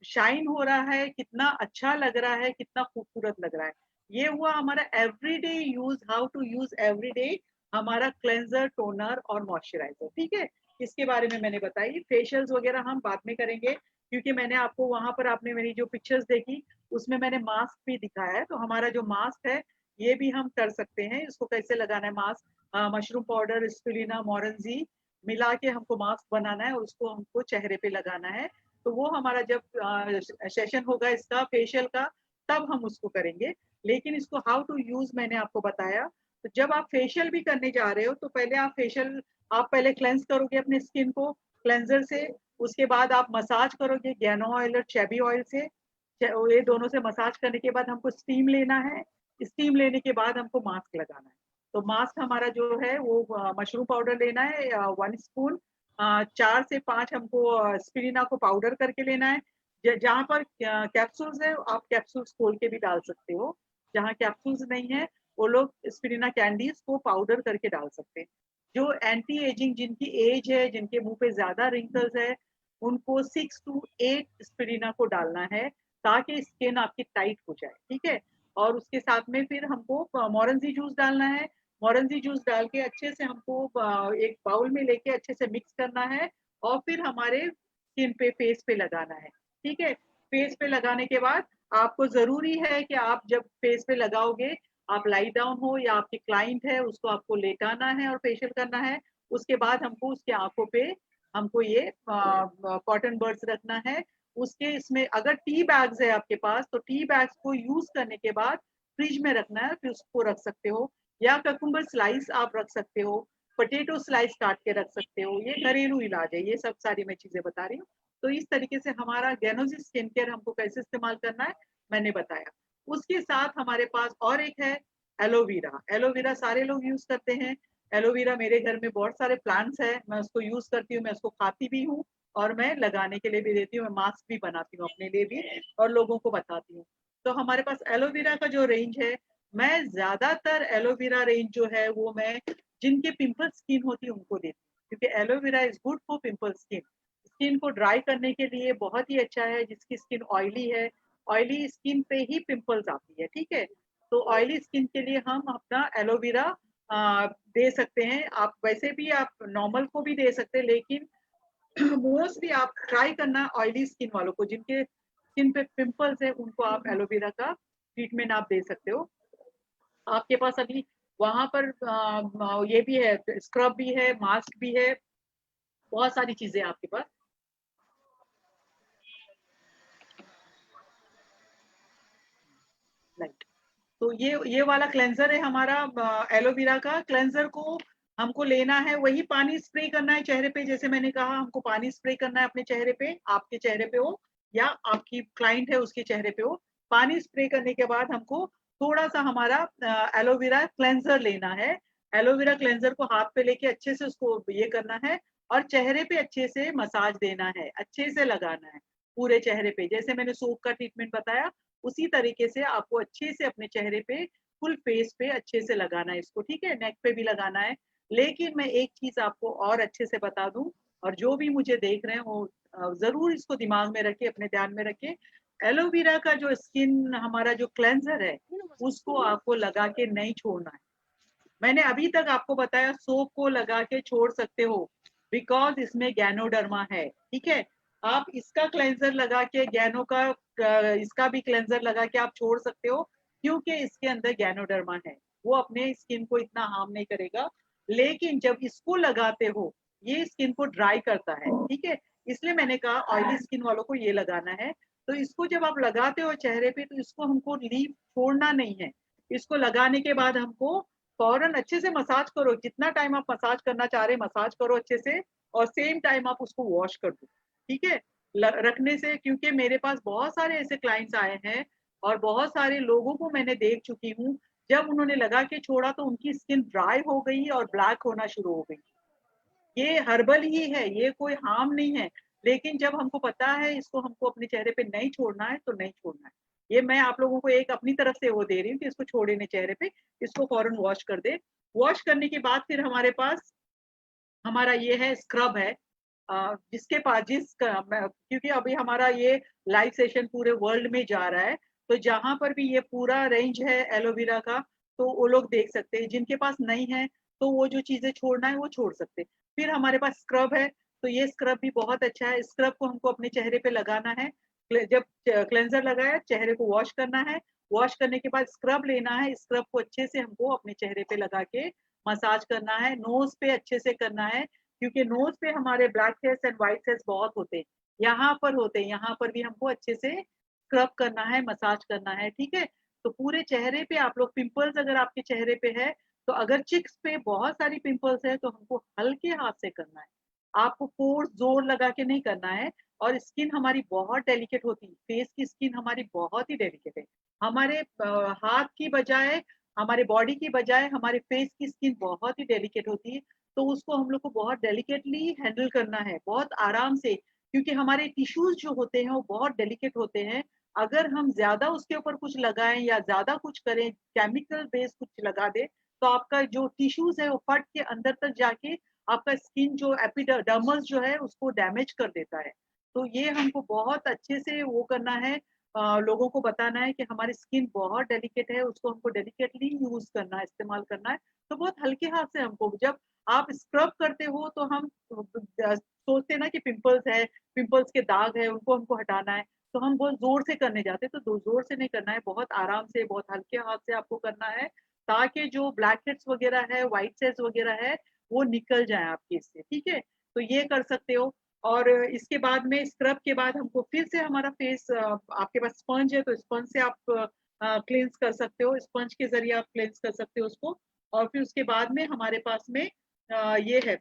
शाइन हो रहा है, कितना अच्छा लग रहा है, कितना खूबसूरत लग रहा है। ये हुआ हमारा everyday use, how to use everyday हमारा क्लेंजर, टोनर और मॉइस्चराइजर, ठीक है। इसके बारे में मैंने बताई। फेशियल्स वगैरह हम बाद में करेंगे, क्योंकि मैंने आपको वहां पर, आपने मेरी जो पिक्चर्स देखी उसमें मैंने मास्क भी दिखाया है। तो हमारा जो मास्क है ये भी हम कर सकते हैं। इसको कैसे लगाना है मास्क, मशरूम पाउडर, स्पिरुलिना, मोरेंजी मिला के हमको मास्क बनाना है और उसको हमको चेहरे पे लगाना है। तो वो हमारा जब सेशन होगा इसका फेशियल का, तब हम उसको करेंगे। लेकिन इसको हाउ टू यूज मैंने आपको बताया। तो जब आप फेशियल भी करने जा रहे हो तो पहले आप पहले क्लेंस करोगे अपने स्किन को क्लेंजर से। उसके बाद आप मसाज करोगे गैनो ऑयल और चेबी ऑयल से। ये दोनों से मसाज करने के बाद हमको स्टीम लेना है। स्टीम लेने के बाद हमको मास्क लगाना है। तो मास्क हमारा जो है वो मशरूम पाउडर लेना है 1 स्पून, 4 से 5 हमको स्पिरुलिना को पाउडर करके लेना है। जहाँ पर कैप्सूल्स है आप कैप्सूल्स खोल के भी डाल सकते हो। जहाँ कैप्सूल्स नहीं है वो लोग स्पिरुलिना कैंडीज को पाउडर करके डाल सकते हैं। जो एंटी एजिंग जिनकी एज है, जिनके मुंह पे ज्यादा रिंकल्स है, उनको 6 to 8 स्पिरुलिना को डालना है, ताकि स्किन आपकी टाइट हो जाए, ठीक है। और उसके साथ में फिर हमको मोरेंजी जूस डालना है। मोरेंजी जूस डाल के अच्छे से हमको एक बाउल में लेके अच्छे से मिक्स करना है, और फिर हमारे स्किन पे, फेस पे लगाना है, ठीक है। फेस पे लगाने के बाद आपको जरूरी है कि आप जब फेस पे लगाओगे, आप लाई डाउन हो या आपके क्लाइंट है उसको आपको लेटाना है और फेशियल करना है। उसके बाद हमको उसके आंखों पे हमको ये कॉटन बर्ड्स रखना है। उसके इसमें अगर टी बैग्स है आपके पास तो टी बैग्स को यूज करने के बाद फ्रिज में रखना है, फिर उसको रख सकते हो। या ककुम्बर स्लाइस आप रख सकते हो, पोटेटो स्लाइस काट के रख सकते हो। ये घरेलू इलाज है, ये सब सारी मैं चीजें बता रही हूँ। तो इस तरीके से हमारा गेनोजी स्किन केयर हमको कैसे इस्तेमाल करना है मैंने बताया। उसके साथ हमारे पास और एक है एलोवेरा। एलोवेरा सारे लोग यूज करते हैं। एलोवेरा मेरे घर में बहुत सारे प्लांट्स है, मैं उसको यूज करती हूँ, मैं उसको खाती भी हूँ और मैं लगाने के लिए भी देती हूँ, मैं मास्क भी बनाती हूँ अपने लिए भी और लोगों को बताती हूँ। तो हमारे पास एलोवेरा का जो रेंज है, मैं ज्यादातर एलोवेरा रेंज जो है वो मैं जिनके पिंपल स्किन होती है उनको देती हूँ, क्योंकि aloe vera is good for pimple skin. Skin को ड्राई करने के लिए बहुत ही अच्छा है। जिसकी स्किन ऑयली है, ऑयली स्किन पे ही पिंपल्स आती है, ठीक है। तो ऑयली स्किन के लिए हम अपना एलोवेरा दे सकते हैं। आप वैसे भी आप नॉर्मल को भी दे सकते हैं, लेकिन मोस्टली आप ट्राई करना ऑयली स्किन वालों को, जिनके स्किन पे पिंपल्स है, उनको आप एलोवेरा का ट्रीटमेंट आप दे सकते हो। आपके पास अभी वहां पर ये भी है, स्क्रब भी है, मास्क भी है, बहुत सारी चीजें आपके पास। राइट। तो ये वाला क्लेंजर है हमारा एलोवेरा का। क्लेंजर को हमको लेना है, वही पानी स्प्रे करना है चेहरे पे। जैसे मैंने कहा हमको पानी स्प्रे करना है अपने चेहरे पे, आपके चेहरे पे हो या आपकी क्लाइंट है उसके चेहरे पे हो। पानी स्प्रे करने के बाद हमको थोड़ा सा हमारा एलोवेरा क्लेंजर लेना है। एलोवेरा क्लेंजर को हाथ पे लेके अच्छे से उसको ये करना है और चेहरे पे अच्छे से मसाज देना है, अच्छे से लगाना है पूरे चेहरे पे। जैसे मैंने सोप का ट्रीटमेंट बताया उसी तरीके से आपको अच्छे से अपने चेहरे पे, फुल फेस पे अच्छे से लगाना है इसको, ठीक है। नेक पे भी लगाना है। लेकिन मैं एक चीज आपको और अच्छे से बता दूं, और जो भी मुझे देख रहे हैं वो जरूर इसको दिमाग में रखे, अपने ध्यान में रखे। एलोवेरा का जो स्किन हमारा जो क्लेंजर है उसको आपको लगा के नहीं छोड़ना है। मैंने अभी तक आपको बताया सोप को लगा के छोड़ सकते हो, बिकॉज इसमें गैनोडर्मा है, ठीक है। आप इसका क्लेंजर लगा के गैनो का इसका भी क्लेंजर लगा के आप छोड़ सकते हो, क्योंकि इसके अंदर गैनोडर्मा है। वो अपने स्किन को इतना हार्म नहीं करेगा। लेकिन जब इसको लगाते हो ये स्किन को ड्राई करता है, ठीक है। इसलिए मैंने कहा ऑयली स्किन वालों को ये लगाना है। तो इसको जब आप लगाते हो चेहरे पे तो इसको हमको लीव छोड़ना नहीं है। इसको लगाने के बाद हमको फौरन अच्छे से मसाज करो, जितना टाइम आप मसाज करना चाह रहे हैं मसाज करो अच्छे से, और सेम टाइम आप उसको वॉश कर दो, ठीक है। रखने से, क्योंकि मेरे पास बहुत सारे ऐसे क्लाइंट्स आए हैं और बहुत सारे लोगों को मैंने देख चुकी हूँ, जब उन्होंने लगा के छोड़ा तो उनकी स्किन ड्राई हो गई और ब्लैक होना शुरू हो गई। ये हर्बल ही है, ये कोई हार्म नहीं है, लेकिन जब हमको पता है इसको हमको अपने चेहरे पे नहीं छोड़ना है तो नहीं छोड़ना है। ये मैं आप लोगों को एक अपनी तरफ से वो दे रही हूँ कि इसको छोड़े नहीं चेहरे पे, इसको फौरन वॉश कर दे। वॉश करने के बाद फिर हमारे पास हमारा ये है स्क्रब है, जिसके पास क्योंकि अभी हमारा ये लाइव सेशन पूरे वर्ल्ड में जा रहा है, तो जहां पर भी ये पूरा रेंज है एलोवेरा का, तो वो लोग देख सकते हैं। जिनके पास नहीं है तो वो जो चीजें छोड़ना है वो छोड़ सकते हैं। फिर हमारे पास स्क्रब है, तो ये स्क्रब भी बहुत अच्छा है। स्क्रब को हमको अपने चेहरे पे लगाना है। जब क्लेंजर लगाया चेहरे को वॉश करना है, वॉश करने के बाद स्क्रब लेना है, स्क्रब को अच्छे से हमको अपने चेहरे पे लगा के मसाज करना है। नोज पे अच्छे से करना है, क्योंकि नोज पे हमारे black heads and white heads बहुत होते हैं, यहाँ पर होते हैं, यहाँ पर भी हमको अच्छे से स्क्रब करना है, मसाज करना है, ठीक है। तो पूरे चेहरे पे आप लोग, पिंपल्स अगर आपके चेहरे पे है, तो अगर चिक्स पे बहुत सारी पिंपल्स है तो हमको हल्के हाथ से करना है, आपको फोर्स जोर लगा के नहीं करना है। और स्किन हमारी बहुत डेलिकेट होती है, फेस की स्किन हमारी बहुत ही डेलिकेट है। हमारे हाथ की बजाय, हमारे बॉडी की बजाय हमारे फेस की स्किन बहुत ही डेलिकेट होती है, तो उसको हम लोग को बहुत डेलिकेटली हैंडल करना है, बहुत आराम से, क्योंकि हमारे टिश्यूज जो होते हैं वो बहुत डेलिकेट होते हैं। अगर हम ज्यादा उसके ऊपर कुछ लगाएं या ज्यादा कुछ करें, केमिकल बेस्ड कुछ लगा दे, तो आपका जो टिश्यूज है वो फट के अंदर तक जाके आपका स्किन जो एपिडर्मस जो है उसको डैमेज कर देता है। तो ये हमको बहुत अच्छे से वो करना है, लोगों को बताना है कि हमारी स्किन बहुत डेलिकेट है, उसको हमको डेलिकेटली यूज करना है, इस्तेमाल करना है। तो बहुत हल्के हाथ से हमको, जब आप स्क्रब करते हो तो हम सोचते हैं ना कि पिंपल्स है, पिंपल्स के दाग है, उनको हमको हटाना है, तो हम बहुत जोर से करने जाते हैं। तो जोर से नहीं करना है, बहुत आराम से, बहुत हल्के हाथ से आपको करना है, ताकि जो ब्लैक हेड्स वगैरह है, व्हाइट हेड्स वगैरह है, वो निकल जाए आपके इससे, ठीक है। तो ये कर सकते हो। और इसके बाद में स्क्रब के बाद हमको फिर से हमारा फेस, आपके पास स्पंज है तो स्पंज से आप क्लींस कर सकते हो, स्पंज के जरिए आप क्लींस कर सकते हो उसको। और फिर उसके बाद में हमारे पास में ये है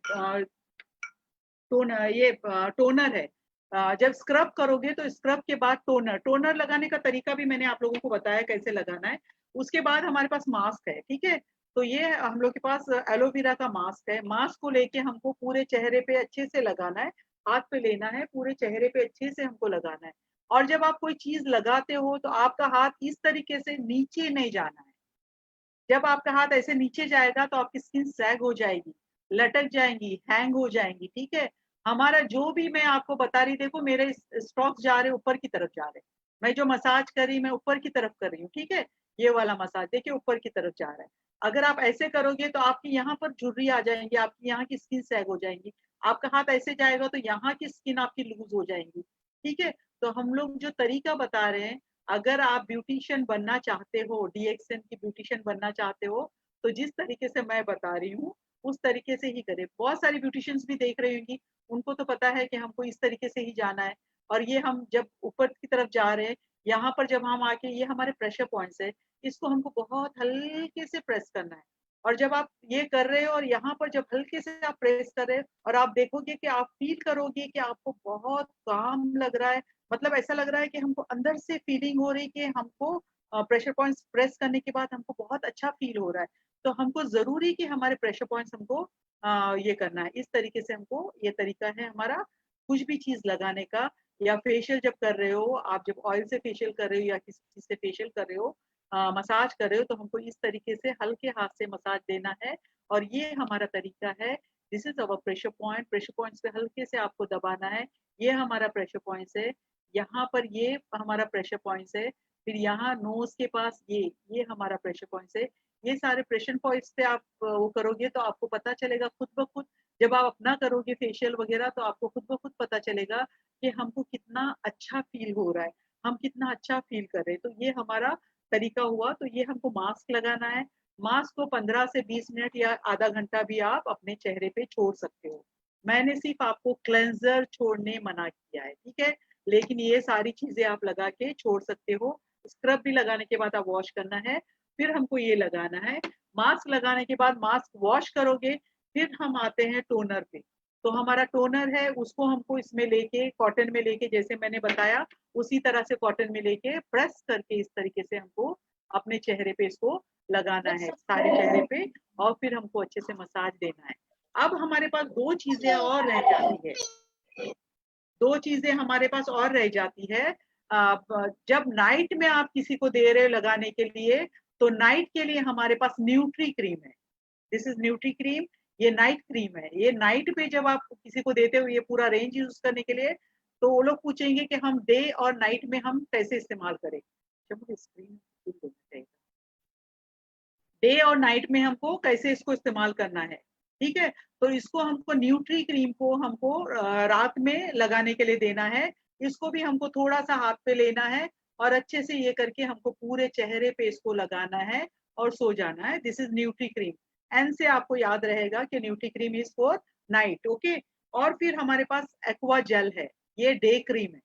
टोनर है। जब स्क्रब करोगे तो स्क्रब के बाद टोनर लगाने का तरीका भी मैंने आप लोगों को बताया कैसे लगाना है। उसके बाद हमारे पास मास्क है, ठीक है। तो ये हम लोग के पास एलोवेरा का मास्क है। मास्क को लेके हमको पूरे चेहरे पे अच्छे से लगाना है, हाथ पे लेना है, पूरे चेहरे पे अच्छे से हमको लगाना है। और जब आप कोई चीज लगाते हो तो आपका हाथ इस तरीके से नीचे नहीं जाना है। जब आपका हाथ ऐसे नीचे जाएगा तो आपकी स्किन सैग हो जाएगी, लटक जाएंगी, हैंग हो जाएंगी, ठीक है। हमारा जो भी मैं आपको बता रही, देखो मेरे स्टॉक्स जा रहे ऊपर की तरफ जा रहे, मैं जो मसाज कर रही मैं ऊपर की तरफ कर रही हूँ, ठीक है। ये वाला मसाज देखिए ऊपर की तरफ जा रहा है। अगर आप ऐसे करोगे तो आपकी यहाँ पर झुर्री आ जाएंगी, आपकी यहाँ की स्किन सैग हो जाएंगी। आपका हाथ ऐसे जाएगा तो यहाँ की स्किन आपकी लूज हो जाएंगी, ठीक है। तो हम लोग जो तरीका बता रहे हैं, अगर आप ब्यूटिशियन बनना चाहते हो, डीएक्सएन की ब्यूटिशियन बनना चाहते हो, तो जिस तरीके से मैं बता रही हूँ उस तरीके से ही करें। बहुत सारी ब्यूटिशियंस भी देख रही होंगी, उनको तो पता है कि हमको इस तरीके से ही जाना है। और ये हम जब ऊपर की तरफ जा रहे हैं, यहाँ पर जब हम आके, ये हमारे प्रेशर पॉइंट्स है, इसको हमको बहुत हल्के से प्रेस करना है। और जब आप ये कर रहे हो और यहाँ पर जब हल्के से आप प्रेस कर रहे हो, और आप देखोगे कि आप फील करोगे कि आपको बहुत काम लग रहा है, मतलब ऐसा लग रहा है कि हमको अंदर से फीलिंग हो रही है कि हमको प्रेशर पॉइंट्स प्रेस करने के बाद हमको बहुत अच्छा फील हो रहा है। तो हमको जरूरी कि हमारे प्रेशर पॉइंट्स हमको ये करना है, इस तरीके से हमको, ये तरीका है हमारा कुछ भी चीज लगाने का। या फेशियल जब कर रहे हो, आप जब ऑयल से फेशियल कर रहे हो या किसी चीज से फेशियल कर रहे हो, मसाज कर रहे हो, तो हमको इस तरीके से हल्के हाथ से मसाज देना है। और ये हमारा तरीका है। This is our pressure point. Pressure points पे हल्के से आपको दबाना है। ये हमारा प्रेशर पॉइंट्स है, यहाँ पर ये हमारा प्रेशर पॉइंट्स है। फिर यहाँ नोज के पास ये हमारा प्रेशर पॉइंट्स है। ये सारे प्रेशर पॉइंट्स पे आप वो करोगे तो आपको पता चलेगा खुद ब खुद। जब आप अपना करोगे फेशियल वगैरह तो आपको खुद ब खुद पता चलेगा कि हमको कितना अच्छा फील हो रहा है, हम कितना अच्छा फील कर रहे हैं। तो ये हमारा तरीका हुआ। तो ये हमको मास्क लगाना है। मास्क को 15 से 20 मिनट या आधा घंटा भी आप अपने चेहरे पे छोड़ सकते हो। मैंने सिर्फ आपको क्लेंजर छोड़ने मना किया है, ठीक है। लेकिन ये सारी चीजें आप लगा के छोड़ सकते हो। स्क्रब भी लगाने के बाद आप वॉश करना है, फिर हमको ये लगाना है। मास्क लगाने के बाद मास्क वॉश करोगे, फिर हम आते हैं टोनर पे। तो हमारा टोनर है उसको हमको इसमें लेके, कॉटन में लेके, जैसे मैंने बताया उसी तरह से कॉटन में लेके प्रेस करके इस तरीके से हमको अपने चेहरे पे इसको लगाना है, सारे चेहरे पे, और फिर हमको अच्छे से मसाज देना है। अब हमारे पास दो चीजें और रह जाती है, दो चीजें हमारे पास और रह जाती है। जब नाइट में आप किसी को दे रहे हो लगाने के लिए, तो नाइट के लिए हमारे पास न्यूट्री क्रीम है। दिस इज न्यूट्री क्रीम, ये नाइट क्रीम है। ये नाइट पे जब आप किसी को देते हो ये पूरा रेंज यूज करने के लिए, तो वो लोग पूछेंगे कि हम डे और नाइट में हम कैसे इस्तेमाल करें। स्क्रीन डे और नाइट में हमको कैसे इसको इस्तेमाल करना है, ठीक है। तो इसको हमको न्यूट्री क्रीम को हमको रात में लगाने के लिए देना है। इसको भी हमको थोड़ा सा हाथ पे लेना है और अच्छे से ये करके हमको पूरे चेहरे पे इसको लगाना है और सो जाना है। This is nutri cream. N से आपको याद रहेगा कि nutri cream is for night, okay. और फिर हमारे पास एक्वा जेल है, ये डे क्रीम है।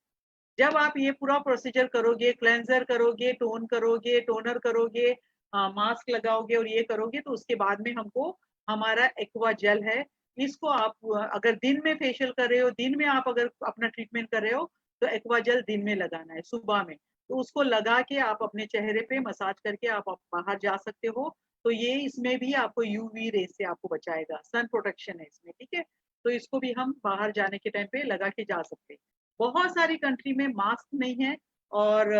जब आप ये पूरा प्रोसीजर करोगे, क्लेंजर करोगे, टोन करोगे, टोनर करोगे, मास्क लगाओगे और ये करोगे, तो उसके बाद में हमको हमारा एक्वा जेल है। इसको आप अगर दिन में फेशियल कर रहे हो, दिन में आप अगर अपना ट्रीटमेंट कर रहे हो, तो एक्वा जेल दिन में लगाना है, सुबह में। तो उसको लगा के आप अपने चेहरे पे मसाज करके आप बाहर जा सकते हो। तो ये इसमें भी आपको यूवी रे से आपको बचाएगा, सन प्रोटेक्शन है इसमें, ठीक है। तो इसको भी हम बाहर जाने के टाइम पे लगा के जा सकते हैं। बहुत सारी कंट्री में मास्क नहीं है और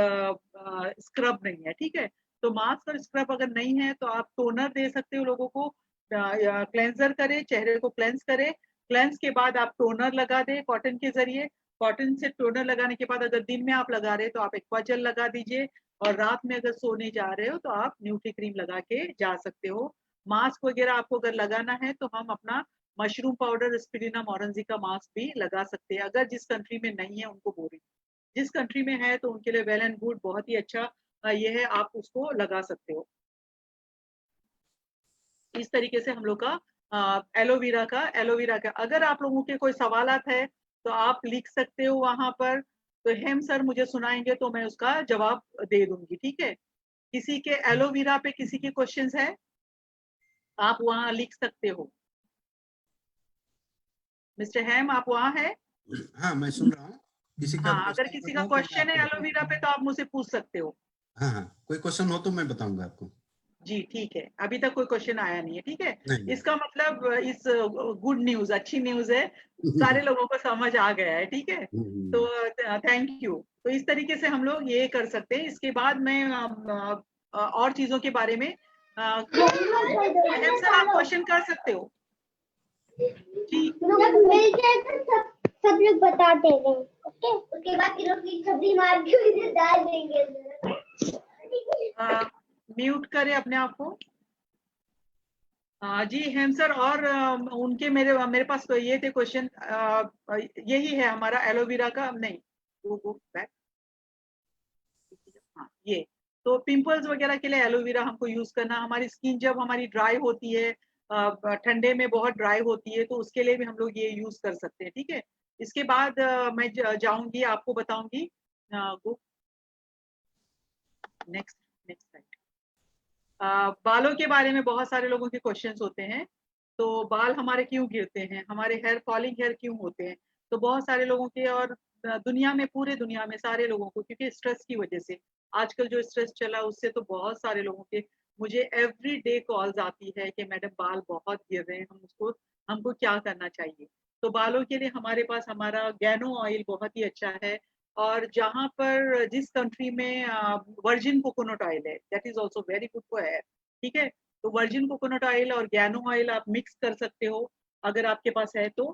स्क्रब नहीं है, ठीक है। तो मास्क और स्क्रब अगर नहीं है तो आप टोनर दे सकते हो लोगों को, क्लेंजर करे, चेहरे को क्लेंस करे। क्लेंस के बाद आप टोनर लगा दे कॉटन के जरिए। कॉटन से टोनर लगाने के बाद अगर दिन में आप लगा रहे हो तो आप एक्वा जेल लगा दीजिए, और रात में अगर सोने जा रहे हो तो आप न्यूट्री क्रीम लगा के जा सकते हो। मास्क वगैरह आपको अगर लगाना है तो हम अपना मशरूम पाउडर, स्पिरिलम ऑरेंजी का मास्क भी लगा सकते हैं। अगर जिस कंट्री में नहीं है उनको बोल रही हूँ, जिस कंट्री में है तो उनके लिए वेल एंड गुड, बहुत ही अच्छा ये है, आप उसको लगा सकते हो। इस तरीके से हम लोग का एलोवेरा का अगर आप लोगों के कोई सवालात है तो आप लिख सकते हो वहां पर। तो हेम सर मुझे सुनाएंगे तो मैं उसका जवाब दे दूंगी, ठीक है। किसी के एलोवेरा पे किसी के क्वेश्चंस है, आप वहां लिख सकते हो। मिस्टर हेम, आप वहां है? हाँ, मैं सुन रहा हूँ। किसी का हाँ, अगर किसी का क्वेश्चन है एलोवेरा पे तो आप मुझसे पूछ सकते हो। हाँ हाँ, कोई क्वेश्चन हो तो मैं बताऊंगा आपको। जी ठीक है, अभी तक कोई क्वेश्चन आया नहीं है, ठीक है। नहीं नहीं। इसका मतलब इस गुड न्यूज, अच्छी न्यूज है, सारे लोगों को समझ आ गया है, ठीक है। तो थैंक यू। तो इस तरीके से हम लोग ये कर सकते हैं। इसके बाद मैं और चीजों के बारे में सर आप क्वेश्चन कर सकते हो जी। सब लोग बता देंगे, ओके। उसके बाद किलो की सब्जी मार के इधर डाल देंगे। म्यूट करें अपने आप को। जी हेम सर, और उनके मेरे पास तो ये थे क्वेश्चन, यही है हमारा एलोवेरा का, नहीं वो बैक, हाँ ये। तो पिंपल्स वगैरह के लिए एलोवेरा हमको यूज करना, हमारी स्किन जब हमारी ड्राई होती है, ठंडे में बहुत ड्राई होती है, तो उसके लिए भी हम लोग ये यूज कर सकते हैं, ठीक है। इसके बाद मैं जाऊंगी, आपको बताऊंगी। नेक्स्ट नेक्स्ट बालों के बारे में बहुत सारे लोगों के क्वेश्चंस होते हैं। तो बाल हमारे क्यों गिरते हैं, हमारे हेयर फॉलिंग हेयर क्यों होते हैं। तो बहुत सारे लोगों के, और दुनिया में, पूरे दुनिया में सारे लोगों को, क्योंकि स्ट्रेस की वजह से, आजकल जो स्ट्रेस चला उससे तो बहुत सारे लोगों के, मुझे एवरी डे कॉल्स आती है कि मैडम बाल बहुत गिर रहे हैं, हमको क्या करना चाहिए। तो बालों के लिए हमारे पास हमारा गैनो ऑयल बहुत ही अच्छा है। और जहां पर जिस कंट्री में वर्जिन कोकोनट ऑयल है, that is also very good for hair, ठीक है। तो वर्जिन कोकोनट ऑयल और गैनो ऑयल आप मिक्स कर सकते हो, अगर आपके पास है तो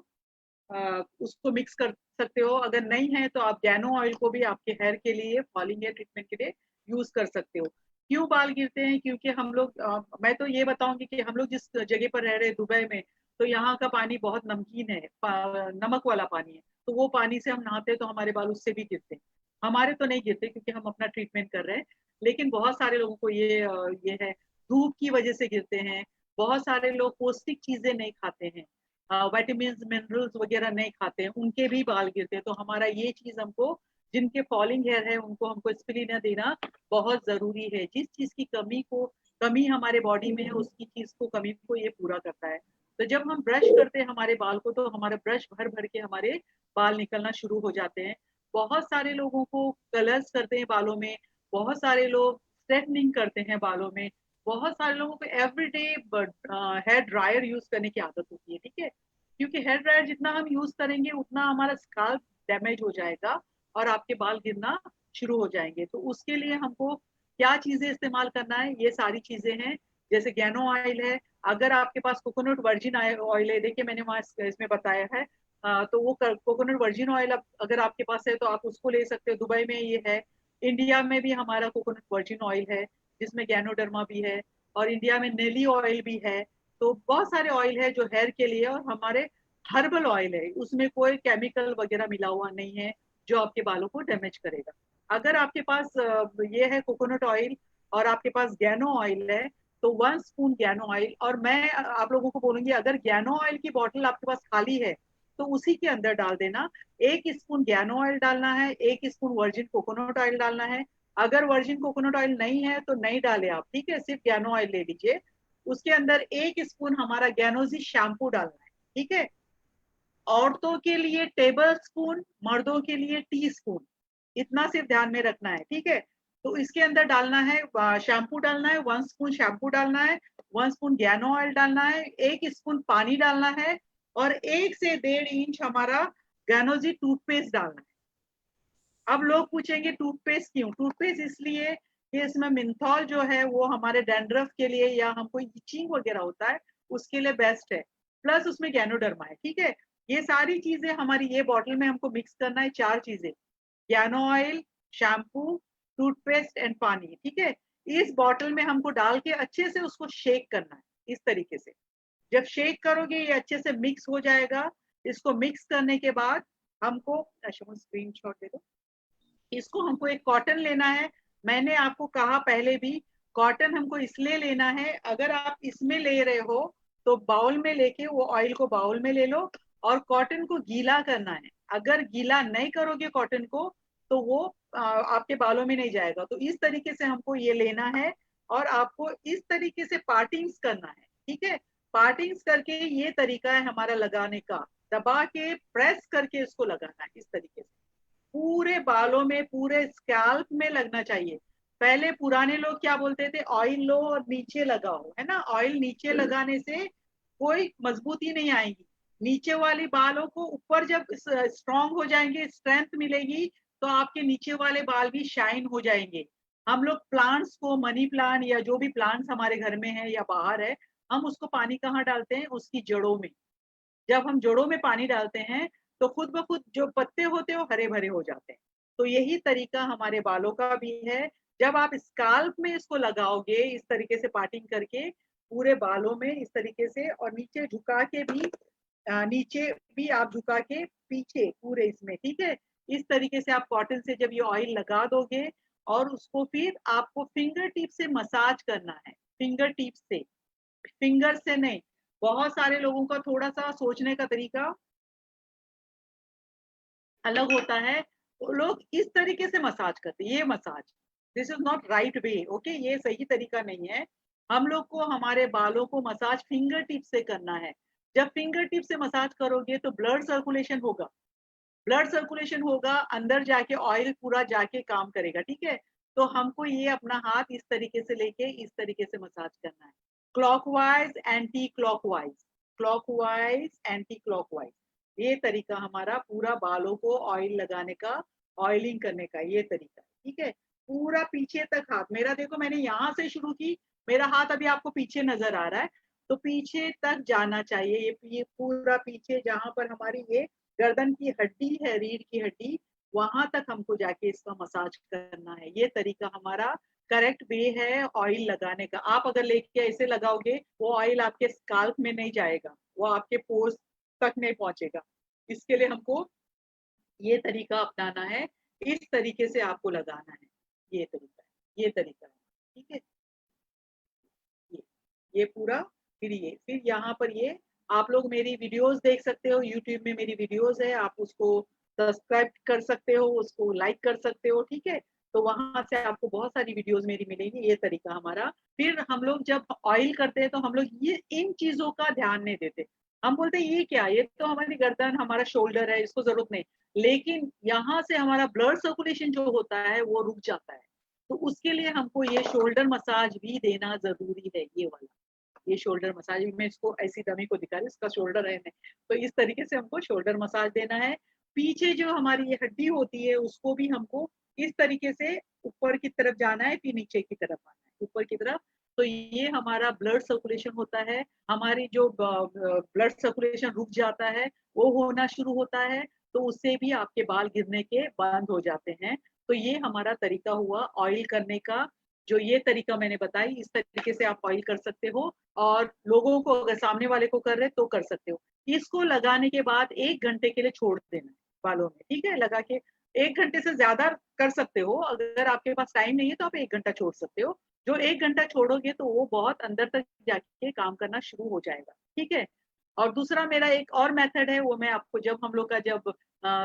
उसको मिक्स कर सकते हो। अगर नहीं है तो आप गैनो ऑयल को भी आपके हेयर के लिए, फॉलिंग हेयर ट्रीटमेंट के लिए यूज कर सकते हो। क्यों बाल गिरते हैं, क्योंकि हम लोग मैं तो ये बताऊंगी कि हम लोग जिस जगह पर रह रहे हैं दुबई में, तो यहाँ का पानी बहुत नमकीन है, नमक वाला पानी है। तो वो पानी से हम नहाते हैं तो हमारे बाल उससे भी गिरते हैं। हमारे तो नहीं गिरते क्योंकि हम अपना ट्रीटमेंट कर रहे हैं, लेकिन बहुत सारे लोगों को ये है, धूप की वजह से गिरते हैं। बहुत सारे लोग पौष्टिक चीजें नहीं खाते हैं, विटामिन मिनरल्स वगैरह नहीं खाते हैं, उनके भी बाल गिरते हैं। तो हमारा ये चीज हमको जिनके फॉलिंग हेयर है उनको हमको स्पिरुलिना देना बहुत जरूरी है। जिस चीज की कमी हमारे बॉडी में है उसकी चीज को कमी को ये पूरा करता है। तो जब हम ब्रश करते हैं हमारे बाल को तो हमारा ब्रश भर भर के हमारे बाल निकलना शुरू हो जाते हैं। बहुत सारे लोगों को कलर्स करते हैं बालों में, बहुत सारे लोग स्ट्रेटनिंग करते हैं बालों में, बहुत सारे लोगों को एवरीडे हेयर ड्रायर यूज करने की आदत होती है, ठीक है। क्योंकि हेयर ड्रायर जितना हम यूज करेंगे उतना हमारा स्काल्प डैमेज हो जाएगा और आपके बाल गिरना शुरू हो जाएंगे। तो उसके लिए हमको क्या चीजें इस्तेमाल करना है, ये सारी चीजें हैं। जैसे गैनो ऑयल है, अगर आपके पास कोकोनट वर्जिन ऑयल है, देखिए मैंने वहां इसमें बताया है, तो वो कोकोनट वर्जिन ऑयल अगर आपके पास है तो आप उसको ले सकते हो। दुबई में ये है, इंडिया में भी हमारा कोकोनट वर्जिन ऑयल है जिसमें गैनोडर्मा भी है, और इंडिया में नेली ऑयल भी है। तो बहुत सारे ऑयल है जो हेयर के लिए, और हमारे हर्बल ऑयल है, उसमें कोई केमिकल वगैरह मिला हुआ नहीं है जो आपके बालों को डैमेज करेगा। अगर आपके पास ये है कोकोनट ऑयल और आपके पास गैनो ऑयल है, तो 1 स्पून गैनो ऑयल, और मैं आप लोगों को बोलूंगी अगर गैनो ऑयल की बॉटल आपके पास खाली है तो उसी के अंदर डाल देना। 1 स्पून गैनो ऑयल डालना है, 1 स्पून वर्जिन कोकोनट ऑयल डालना है। अगर वर्जिन कोकोनट ऑयल नहीं है तो नहीं डाले आप, ठीक है, सिर्फ गैनो ऑयल ले लीजिए। उसके अंदर 1 स्पून हमारा गैनोजी शैम्पू डालना है, ठीक है। औरतों के लिए टेबल स्पून, मर्दों के लिए टी स्पून, इतना सिर्फ ध्यान में रखना है, ठीक है। तो इसके अंदर डालना है शैम्पू डालना है, 1 स्पून शैम्पू डालना है, 1 स्पून गैनो ऑयल डालना है, 1 स्पून पानी डालना है, और 1 से 1.5 इंच हमारा गैनोजी टूथपेस्ट डालना है। अब लोग पूछेंगे टूथपेस्ट क्यों? टूथपेस्ट इसलिए कि इसमें मिंथॉल जो है वो हमारे डैंड्रफ के लिए या हमको इचिंग वगैरह होता है उसके लिए बेस्ट है, प्लस उसमें गैनोडर्मा है, ठीक है। ये सारी चीजें हमारी ये बॉटल में हमको मिक्स करना है, 4 चीजें, गैनो ऑयल, शैम्पू, टूथपेस्ट एंड पानी, ठीक है। इस बॉटल में हमको डाल के अच्छे से उसको शेक करना है इस तरीके से। जब शेक करोगे ये अच्छे से मिक्स हो जाएगा। इसको मिक्स करने के बाद हमको स्क्रीन शॉट दे दो, इसको हमको एक कॉटन लेना है। मैंने आपको कहा पहले भी, कॉटन हमको इसलिए लेना है, अगर आप इसमें ले रहे हो तो बाउल में लेके वो ऑयल को बाउल में ले लो और कॉटन को गीला करना है। अगर गीला नहीं करोगे कॉटन को तो वो आपके बालों में नहीं जाएगा। तो इस तरीके से हमको ये लेना है और आपको इस तरीके से पार्टिंग्स करना है, ठीक है। पार्टिंग्स करके ये तरीका है हमारा लगाने का, दबा के प्रेस करके इसको लगाना है इस तरीके से, पूरे बालों में, पूरे स्कैल्प में लगना चाहिए। पहले पुराने लोग क्या बोलते थे, ऑयल लो और नीचे लगाओ, है ना। ऑयल नीचे लगाने से कोई मजबूती नहीं आएगी, नीचे वाली बालों को ऊपर जब स्ट्रांग हो जाएंगे, स्ट्रेंथ मिलेगी, तो आपके नीचे वाले बाल भी शाइन हो जाएंगे। हम लोग प्लांट्स को, मनी प्लांट या जो भी प्लांट्स हमारे घर में है या बाहर है, हम उसको पानी कहाँ डालते हैं, उसकी जड़ों में। जब हम जड़ों में पानी डालते हैं तो खुद ब खुद जो पत्ते होते हैं वो हरे भरे हो जाते हैं। तो यही तरीका हमारे बालों का भी है। जब आप स्काल्प में इसको लगाओगे इस तरीके से पार्टिंग करके पूरे बालों में इस तरीके से, और नीचे झुका के भी, नीचे भी आप झुका के पीछे पूरे इसमें, ठीक है। इस तरीके से आप कॉटन से जब ये ऑयल लगा दोगे और उसको फिर आपको फिंगर टिप से मसाज करना है, फिंगर टिप से, फिंगर से नहीं। बहुत सारे लोगों का थोड़ा सा सोचने का तरीका अलग होता है, वो लोग इस तरीके से मसाज करते हैं, ये massage, this is not right way, okay, ये सही तरीका नहीं है। हम लोग को हमारे बालों को मसाज फिंगर टिप से करना है। जब फिंगर टिप से मसाज करोगे तो ब्लड सर्कुलेशन होगा, ब्लड सर्कुलेशन होगा, अंदर जाके ऑयल पूरा जाके काम करेगा, ठीक है। तो हमको ये अपना हाथ इस तरीके से लेके इस तरीके से मसाज करना है, clockwise anti clockwise, clockwise anti clockwise. ये तरीका हमारा पूरा बालों को ऑयल लगाने का, ऑयलिंग करने का ये तरीका है, ठीक है। पूरा पीछे तक हाथ मेरा देखो, मैंने यहाँ से शुरू की, मेरा हाथ अभी आपको पीछे नजर आ रहा है, तो पीछे तक जाना चाहिए। ये पूरा पीछे जहां पर हमारी ये गर्दन की हड्डी है, रीढ़ की हड्डी, वहां तक हमको जाके इसका मसाज करना है। ये तरीका हमारा करेक्ट वे है ऑयल लगाने का। आप अगर लेके ऐसे लगाओगे वो ऑयल आपके स्काल्प में नहीं जाएगा, वो आपके पोर्स तक नहीं पहुंचेगा। इसके लिए हमको ये तरीका अपनाना है, इस तरीके से आपको लगाना है, ये तरीका है, ये तरीका है, ठीक है। ये ये पूरा, फिर यहाँ पर ये आप लोग मेरी वीडियोस देख सकते हो, यूट्यूब में मेरी वीडियोस है, आप उसको सब्सक्राइब कर सकते हो, उसको लाइक कर सकते हो, ठीक है। तो वहां से आपको बहुत सारी वीडियोस मेरी मिलेंगी। ये तरीका हमारा। फिर हम लोग जब ऑयल करते हैं तो हम लोग ये इन चीजों का ध्यान नहीं देते। हम बोलते हैं ये क्या, ये तो हमारी गर्दन, हमारा शोल्डर है, इसको जरूरत नहीं। लेकिन यहाँ से हमारा ब्लड सर्कुलेशन जो होता है वो रुक जाता है। तो उसके लिए हमको ये शोल्डर मसाज भी देना जरूरी है। ये वाला, ये शोल्डर मसाज, मैं इसको ऐसी डमी को दिखा रही हूँ, इसका शोल्डर है नहीं, तो इस तरीके से हमको शोल्डर मसाज देना है। पीछे जो हमारी ये हड्डी होती है उसको भी हमको इस तरीके से ऊपर की तरफ जाना है, फिर नीचे की तरफ आना है, ऊपर की तरफ। तो ये हमारा ब्लड सर्कुलेशन होता है। हमारी जो ब्लड सर्कुलेशन रुक जाता है वो होना शुरू होता है, तो उससे भी आपके बाल गिरने के बंद हो जाते हैं। तो ये हमारा तरीका हुआ ऑयल करने का। जो ये तरीका मैंने बताई, इस तरीके से आप ऑयल कर सकते हो। और लोगों को, अगर सामने वाले को कर रहे तो कर सकते हो। इसको लगाने के बाद 1 घंटे के लिए छोड़ देना बालों में, ठीक है। लगा के 1 घंटे से ज्यादा कर सकते हो। अगर आपके पास टाइम नहीं है तो आप 1 घंटा छोड़ सकते हो। जो 1 घंटा छोड़ोगे तो वो बहुत अंदर तक जाके काम करना शुरू हो जाएगा, ठीक है। और दूसरा मेरा एक और मेथड है, वो मैं आपको जब हम लोग का जब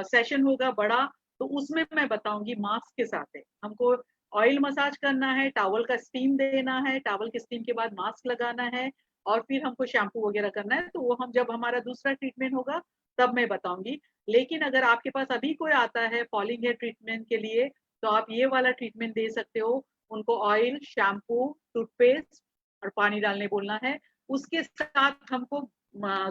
सेशन होगा बड़ा, तो उसमें मैं बताऊंगी। मास्क के साथ है हमको ऑयल मसाज करना है, टॉवल का स्टीम देना है, टॉवल के स्टीम के बाद मास्क लगाना है, और फिर हमको शैम्पू वगैरह करना है। तो वो हम जब हमारा दूसरा ट्रीटमेंट होगा तब मैं बताऊंगी। लेकिन अगर आपके पास अभी कोई आता है फॉलिंग हेयर ट्रीटमेंट के लिए, तो आप ये वाला ट्रीटमेंट दे सकते हो। उनको ऑयल, शैम्पू, टूथपेस्ट और पानी डालने बोलना है। उसके साथ हमको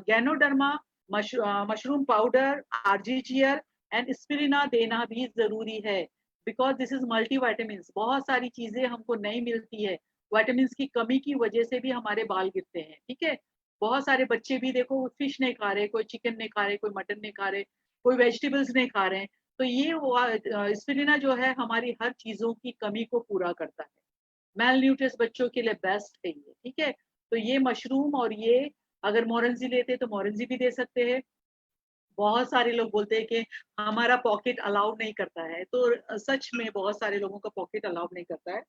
ganoderma, mushroom powder, RGGL and spirulina देना भी जरूरी है। Because this is multi vitamin. बहुत सारी चीजें हमको नहीं मिलती है, वाइटामिन की कमी की वजह से भी हमारे बाल गिरते हैं, ठीक है। बहुत सारे बच्चे भी देखो फिश नहीं खा रहे, कोई चिकन नहीं खा रहे, कोई मटन नहीं खा रहे, कोई वेजिटेबल्स नहीं खा रहे हैं। तो ये स्पिरिना जो है हमारी हर चीजों की कमी को पूरा करता है। मेल न्यूट्रिस बच्चों के लिए बेस्ट है ये, ठीक है। तो ये मशरूम, और ये अगर मोरंजी लेते तो मोरंजी भी दे सकते हैं। बहुत सारे लोग बोलते हैं कि हमारा पॉकेट अलाउ नहीं करता है, तो सच में बहुत सारे लोगों का पॉकेट अलाउ नहीं करता है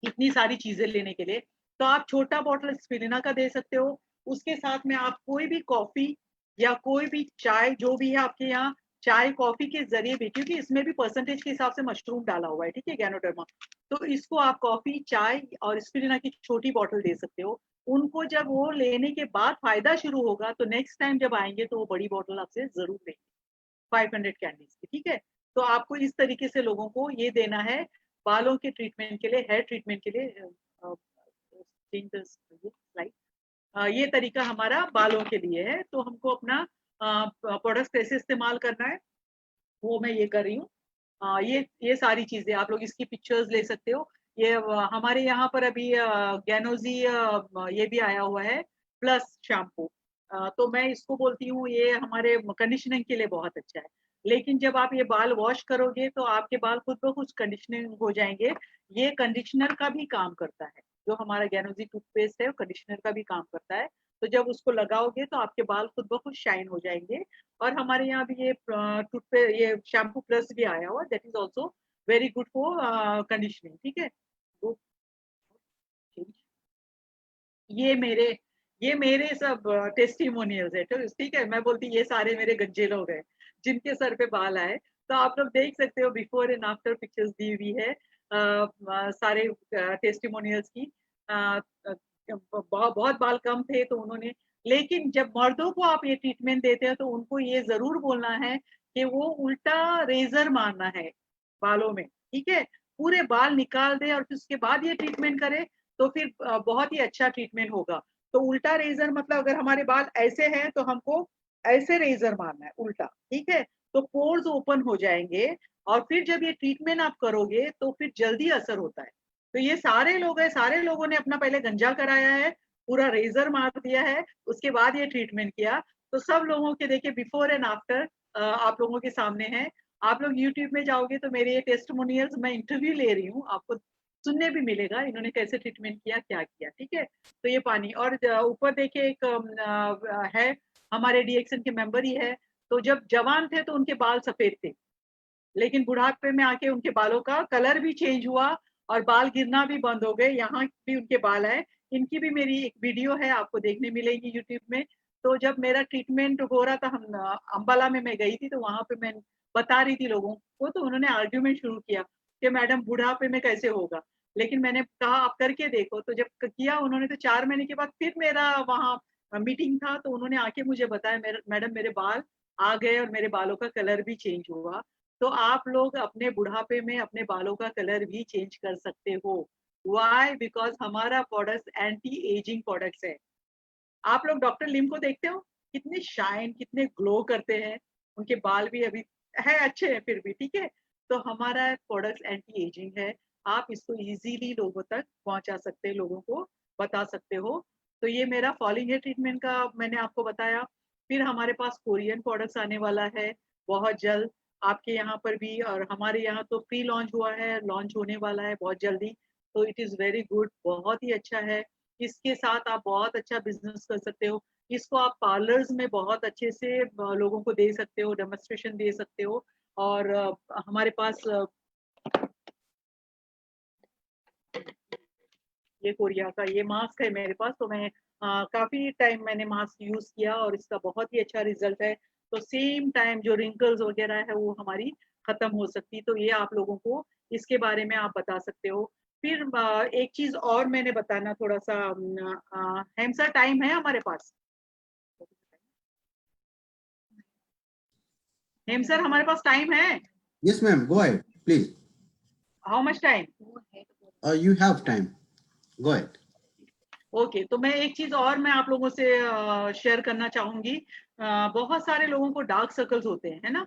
इतनी सारी चीजें लेने के लिए। तो आप छोटा बॉटल स्पिरिना का दे सकते हो। उसके साथ में आप कोई भी कॉफी या कोई भी चाय, जो भी है आपके यहाँ, चाय कॉफी के जरिए भी, क्योंकि इसमें भी परसेंटेज के हिसाब से मशरूम डाला हुआ है, ठीक है, गैनोडर्मा। तो इसको आप कॉफी, चाय और स्पिरिना की छोटी बॉटल दे सकते हो। उनको जब वो लेने के बाद फायदा शुरू होगा तो नेक्स्ट टाइम जब आएंगे तो वो बड़ी बॉटल आपसे जरूर लेंगे, 500 कैंडीज की, ठीक है। तो आपको इस तरीके से लोगों को ये देना है बालों के ट्रीटमेंट के लिए, हेयर ट्रीटमेंट के लिए। ये तरीका हमारा बालों के लिए है। तो हमको अपना प्रोडक्ट कैसे इस्तेमाल करना है वो मैं ये कर रही हूँ। ये सारी चीजें आप लोग इसकी पिक्चर्स ले सकते हो। ये हमारे यहाँ पर अभी गैनोजी ये भी आया हुआ है, प्लस शैम्पू। तो मैं इसको बोलती हूँ ये हमारे कंडीशनिंग के लिए बहुत अच्छा है। लेकिन जब आप ये बाल वॉश करोगे तो आपके बाल खुद ब खुद कंडीशनिंग हो जाएंगे। ये कंडीशनर का भी काम करता है। जो हमारा गैनोजी टूथपेस्ट है वो कंडीशनर का भी काम करता है। तो जब उसको लगाओगे तो आपके बाल खुद ब खुद शाइन हो जाएंगे। और हमारे यहाँ भी ये टूथपेस्ट, ये शैम्पू प्लस भी आया हुआ, that is also very good for conditioning, ठीक है। तो ये मेरे ये मेरे सब टेस्टिमोनियल्स है, तो ठीक है। मैं बोलती ये सारे मेरे गंजे लोग हैं जिनके सर पे बाल आए। तो आप लोग देख सकते हो बिफोर एंड आफ्टर पिक्चर्स दी हुई है सारे टेस्टिमोनियल्स की। बहुत बाल कम थे तो उन्होंने, लेकिन जब मर्दों को आप ये ट्रीटमेंट देते हैं तो उनको ये जरूर बोलना है कि वो उल्टा रेजर मारना है बालों में, ठीक है। पूरे बाल निकाल दे और फिर उसके बाद ये ट्रीटमेंट करे तो फिर बहुत ही अच्छा ट्रीटमेंट होगा। तो उल्टा रेजर मतलब अगर हमारे बाल ऐसे हैं तो हमको ऐसे रेजर मारना है उल्टा, ठीक है। तो पोर्स ओपन हो जाएंगे और फिर जब ये ट्रीटमेंट आप करोगे तो फिर जल्दी असर होता है। तो ये सारे लोग हैं, सारे लोगों ने अपना पहले गंजा कराया है, पूरा रेजर मार दिया है, उसके बाद ये ट्रीटमेंट किया। तो सब लोगों के देखिए बिफोर एंड आफ्टर आप लोगों के सामने है। आप लोग यूट्यूब में जाओगे तो मेरे ये टेस्टिमोनियल्स, मैं इंटरव्यू ले रही हूँ, आपको सुनने भी मिलेगा इन्होंने कैसे ट्रीटमेंट किया, क्या किया, ठीक है। तो ये पानी, और ऊपर देखिए एक है हमारे डीएक्सन के मेंबर ही है। तो जब जवान थे तो उनके बाल सफेद थे, लेकिन बुढ़ापे में आके उनके बालों का कलर भी चेंज हुआ और बाल गिरना भी बंद हो गए। यहाँ भी उनके बाल है, इनकी भी मेरी एक वीडियो है, आपको देखने मिलेगी यूट्यूब में। तो जब मेरा ट्रीटमेंट हो रहा था, हम अम्बाला में मैं गई थी, तो वहां पे मैं बता रही थी लोगों को, तो उन्होंने आर्ग्यूमेंट शुरू किया कि मैडम बुढ़ापे में कैसे होगा। लेकिन मैंने कहा आप करके देखो। तो जब किया उन्होंने, तो 4 महीने के बाद फिर मेरा वहाँ मीटिंग था, तो उन्होंने आके मुझे बताया, मैडम मेरे बाल आ गए और मेरे बालों का कलर भी चेंज हुआ। तो आप लोग अपने बुढ़ापे में अपने बालों का कलर भी चेंज कर सकते हो। व्हाई? बिकॉज हमारा प्रोडक्ट एंटी एजिंग प्रोडक्ट्स है। आप लोग डॉक्टर लिम को देखते हो, कितने शाइन, कितने ग्लो करते हैं, उनके बाल भी अभी है अच्छे हैं फिर भी, ठीक है। तो हमारा प्रोडक्ट एंटी एजिंग है। आप इसको इजीली लोगों तक पहुंचा सकते हैं, लोगों को बता सकते हो। तो ये मेरा फॉलिंग हेयर ट्रीटमेंट का मैंने आपको बताया। फिर हमारे पास कोरियन प्रोडक्ट्स आने वाला है बहुत जल्द, आपके यहाँ पर भी, और हमारे यहाँ तो प्री लॉन्च हुआ है, लॉन्च होने वाला है बहुत जल्दी। तो इट इज़ वेरी गुड, बहुत ही अच्छा है। इसके साथ आप बहुत अच्छा बिजनेस कर सकते हो। इसको आप पार्लर्स में बहुत अच्छे से लोगों को दे सकते हो, डेमोन्स्ट्रेशन दे सकते हो। और हमारे पास ये कोरिया का ये मास्क है मेरे पास, तो मैं काफी टाइम मैंने मास्क यूज किया और इसका बहुत ही अच्छा रिजल्ट है। तो सेम टाइम जो रिंकल्स वगैरह है वो हमारी खत्म हो सकती। तो ये आप लोगों को इसके बारे में आप बता सकते हो। फिर एक चीज और मैंने बताना थोड़ा सा, हेमसा टाइम है हमारे पास? हेमसर हमारे पास टाइम है? Yes, ma'am. Go ahead, please. How much time? You have time. Go ahead. Okay, तो मैं एक चीज और मैं आप लोगों से शेयर करना चाहूंगी। बहुत सारे लोगों को डार्क सर्कल्स होते हैं, है ना।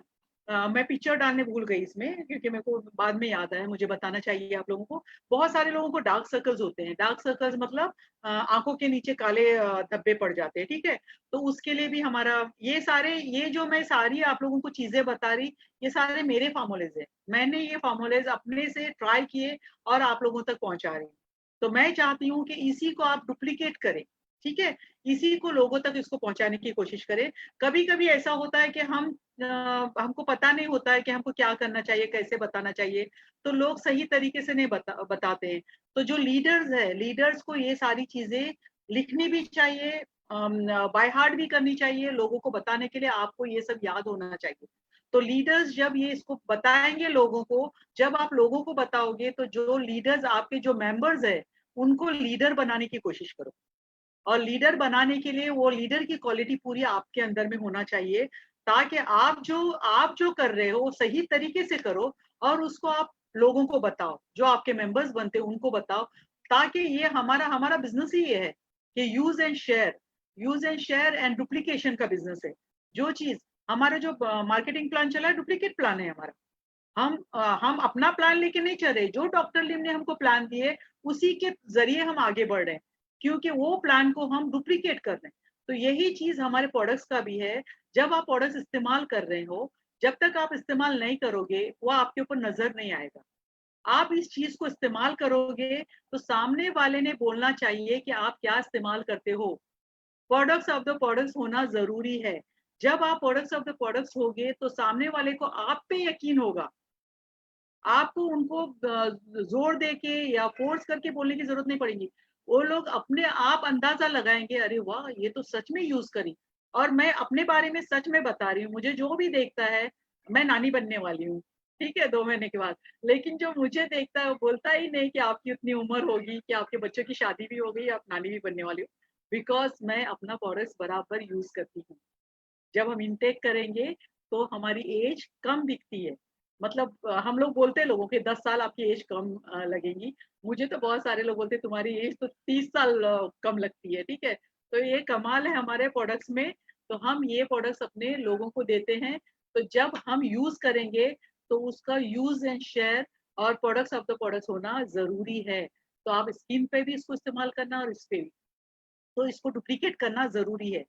मैं पिक्चर डालने भूल गई इसमें, क्योंकि मेरे को बाद में याद आया, मुझे बताना चाहिए आप लोगों को। बहुत सारे लोगों को डार्क सर्कल्स होते हैं। डार्क सर्कल्स मतलब आंखों के नीचे काले धब्बे पड़ जाते हैं, ठीक है। तो उसके लिए भी हमारा ये जो मैं सारी आप लोगों को चीजें बता रही, ये सारे मेरे फार्मूलेज है। मैंने ये फार्मूलेज अपने से ट्राई किए और आप लोगों तक पहुंचा रही हूँ। तो मैं चाहती हूँ कि इसी को आप डुप्लीकेट करें, ठीक है। इसी को लोगों तक इसको पहुंचाने की कोशिश करें। कभी कभी ऐसा होता है कि हमको पता नहीं होता है कि हमको क्या करना चाहिए, कैसे बताना चाहिए। तो लोग सही तरीके से नहीं बताते हैं। तो जो लीडर्स है, लीडर्स को ये सारी चीजें लिखनी भी चाहिए, बाय हार्ट भी करनी चाहिए। लोगों को बताने के लिए आपको ये सब याद होना चाहिए। तो लीडर्स जब ये इसको बताएंगे लोगों को, जब आप लोगों को बताओगे, तो जो लीडर्स आपके जो मेंबर्स है, उनको लीडर बनाने की कोशिश करो। और लीडर बनाने के लिए वो लीडर की क्वालिटी पूरी आपके अंदर में होना चाहिए, ताकि आप जो कर रहे हो वो सही तरीके से करो। और उसको आप लोगों को बताओ, जो आपके मेंबर्स बनते हैं उनको बताओ। ताकि ये हमारा हमारा बिजनेस ही ये है कि use and share and duplication का बिजनेस है। जो चीज हमारा जो मार्केटिंग प्लान चला है, डुप्लीकेट प्लान है हमारा। हम अपना प्लान लेके नहीं चल रहे, जो डॉक्टर लिम ने हमको प्लान दिए उसी के जरिए हम आगे बढ़ रहे हैं, क्योंकि वो प्लान को हम डुप्लीकेट कर रहे हैं। तो यही चीज हमारे प्रोडक्ट्स का भी है। जब आप प्रोडक्ट्स इस्तेमाल कर रहे हो, जब तक आप इस्तेमाल नहीं करोगे वो आपके ऊपर नजर नहीं आएगा। आप इस चीज को इस्तेमाल करोगे तो सामने वाले ने बोलना चाहिए कि आप क्या इस्तेमाल करते हो। प्रोडक्ट्स ऑफ द प्रोडक्ट्स होना जरूरी है। जब आप प्रोडक्ट्स ऑफ द प्रोडक्ट्स होगे तो सामने वाले को आप पे यकीन होगा। आपको उनको जोर दे के या फोर्स करके बोलने की जरूरत नहीं पड़ेगी। वो लोग अपने आप अंदाजा लगाएंगे, अरे वाह ये तो सच में यूज करी। और मैं अपने बारे में सच में बता रही हूँ, मुझे जो भी देखता है, मैं नानी बनने वाली हूँ, ठीक है, 2 महीने के बाद। लेकिन जो मुझे देखता है वो बोलता ही नहीं कि आपकी उतनी उम्र होगी, कि आपके बच्चों की शादी भी हो गई, आप नानी भी बनने वाली हो। बिकॉज मैं अपना प्रोडक्ट्स बराबर यूज करती हूँ। जब हम इनटेक करेंगे तो हमारी एज कम दिखती है। मतलब हम लोग बोलते हैं लोगों के 10 साल आपकी एज कम लगेगी। मुझे तो बहुत सारे लोग बोलते हैं तुम्हारी एज तो 30 साल कम लगती है, ठीक है। तो ये कमाल है हमारे प्रोडक्ट्स में। तो हम ये प्रोडक्ट्स अपने लोगों को देते हैं। तो जब हम यूज करेंगे तो उसका यूज एंड शेयर और प्रोडक्ट्स ऑफ द प्रोडक्ट्स होना जरूरी है। तो आप स्किन पे भी इसको इस्तेमाल करना और इस पे भी। तो इसको डुप्लीकेट करना जरूरी है।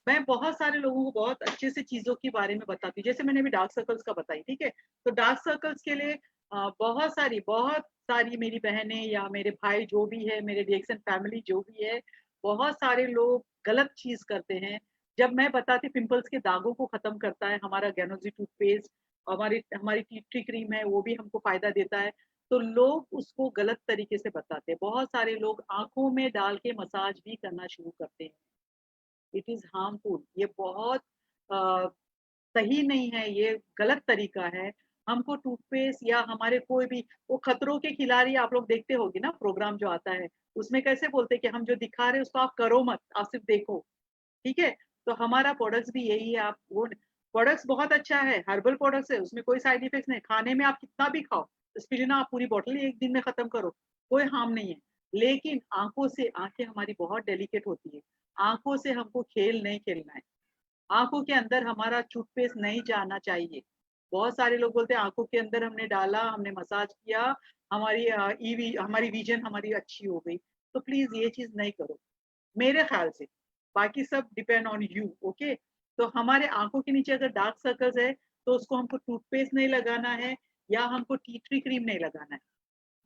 मैं बहुत सारे लोगों को बहुत अच्छे से चीजों के बारे में बताती हूँ, जैसे मैंने अभी डार्क सर्कल्स का बताई, ठीक है। तो डार्क सर्कल्स के लिए बहुत सारी मेरी बहनें या मेरे भाई जो भी है, मेरे रिएक्शन फैमिली जो भी है, बहुत सारे लोग गलत चीज करते हैं। जब मैं बताती पिंपल्स के दागों को खत्म करता है हमारा गैनोजी टूथपेस्ट, हमारी हमारी टी ट्री क्रीम है, वो भी हमको फायदा देता है। तो लोग उसको गलत तरीके से बताते हैं। बहुत सारे लोग आंखों में डाल के मसाज भी करना शुरू करते हैं। It is harmful. ये बहुत सही नहीं है, ये गलत तरीका है। हमको टूथपेस्ट या हमारे कोई भी वो खतरों के खिलाड़ी आप लोग देखते होगे ना प्रोग्राम जो आता है, उसमें कैसे बोलते हैं कि हम जो दिखा रहे हैं उसको आप करो मत, आप सिर्फ देखो। ठीक है? तो हमारा प्रोडक्ट्स भी यही है। आप वो प्रोडक्ट्स बहुत अच्छा है, हर्बल प्रोडक्ट्स है, उसमें कोई साइड इफेक्ट्स नहीं। खाने में आप कितना भी खाओ, स्पिरुलिना आप पूरी बॉटल ही 1 दिन में खत्म करो, कोई हार्म नहीं है। लेकिन आँखों से, आँखें हमारी बहुत डेलिकेट होती है। आँखों से हमको खेल नहीं खेलना है। आँखों के अंदर हमारा टूथपेस्ट नहीं जाना चाहिए। बहुत सारे लोग बोलते हैं आँखों के अंदर हमने डाला, हमने मसाज किया, हमारी हमारी विज़न हमारी अच्छी हो गई। तो प्लीज़ ये चीज़ नहीं करो, मेरे ख़्याल से। बाकी सब डिपेंड ऑन यू, ओके? तो हमारे आँखों के नीचे अगर डार्क सर्कल्स है, तो उसको हमको टूथपेस्ट नहीं लगाना है या हमको टी ट्री क्रीम नहीं लगाना है।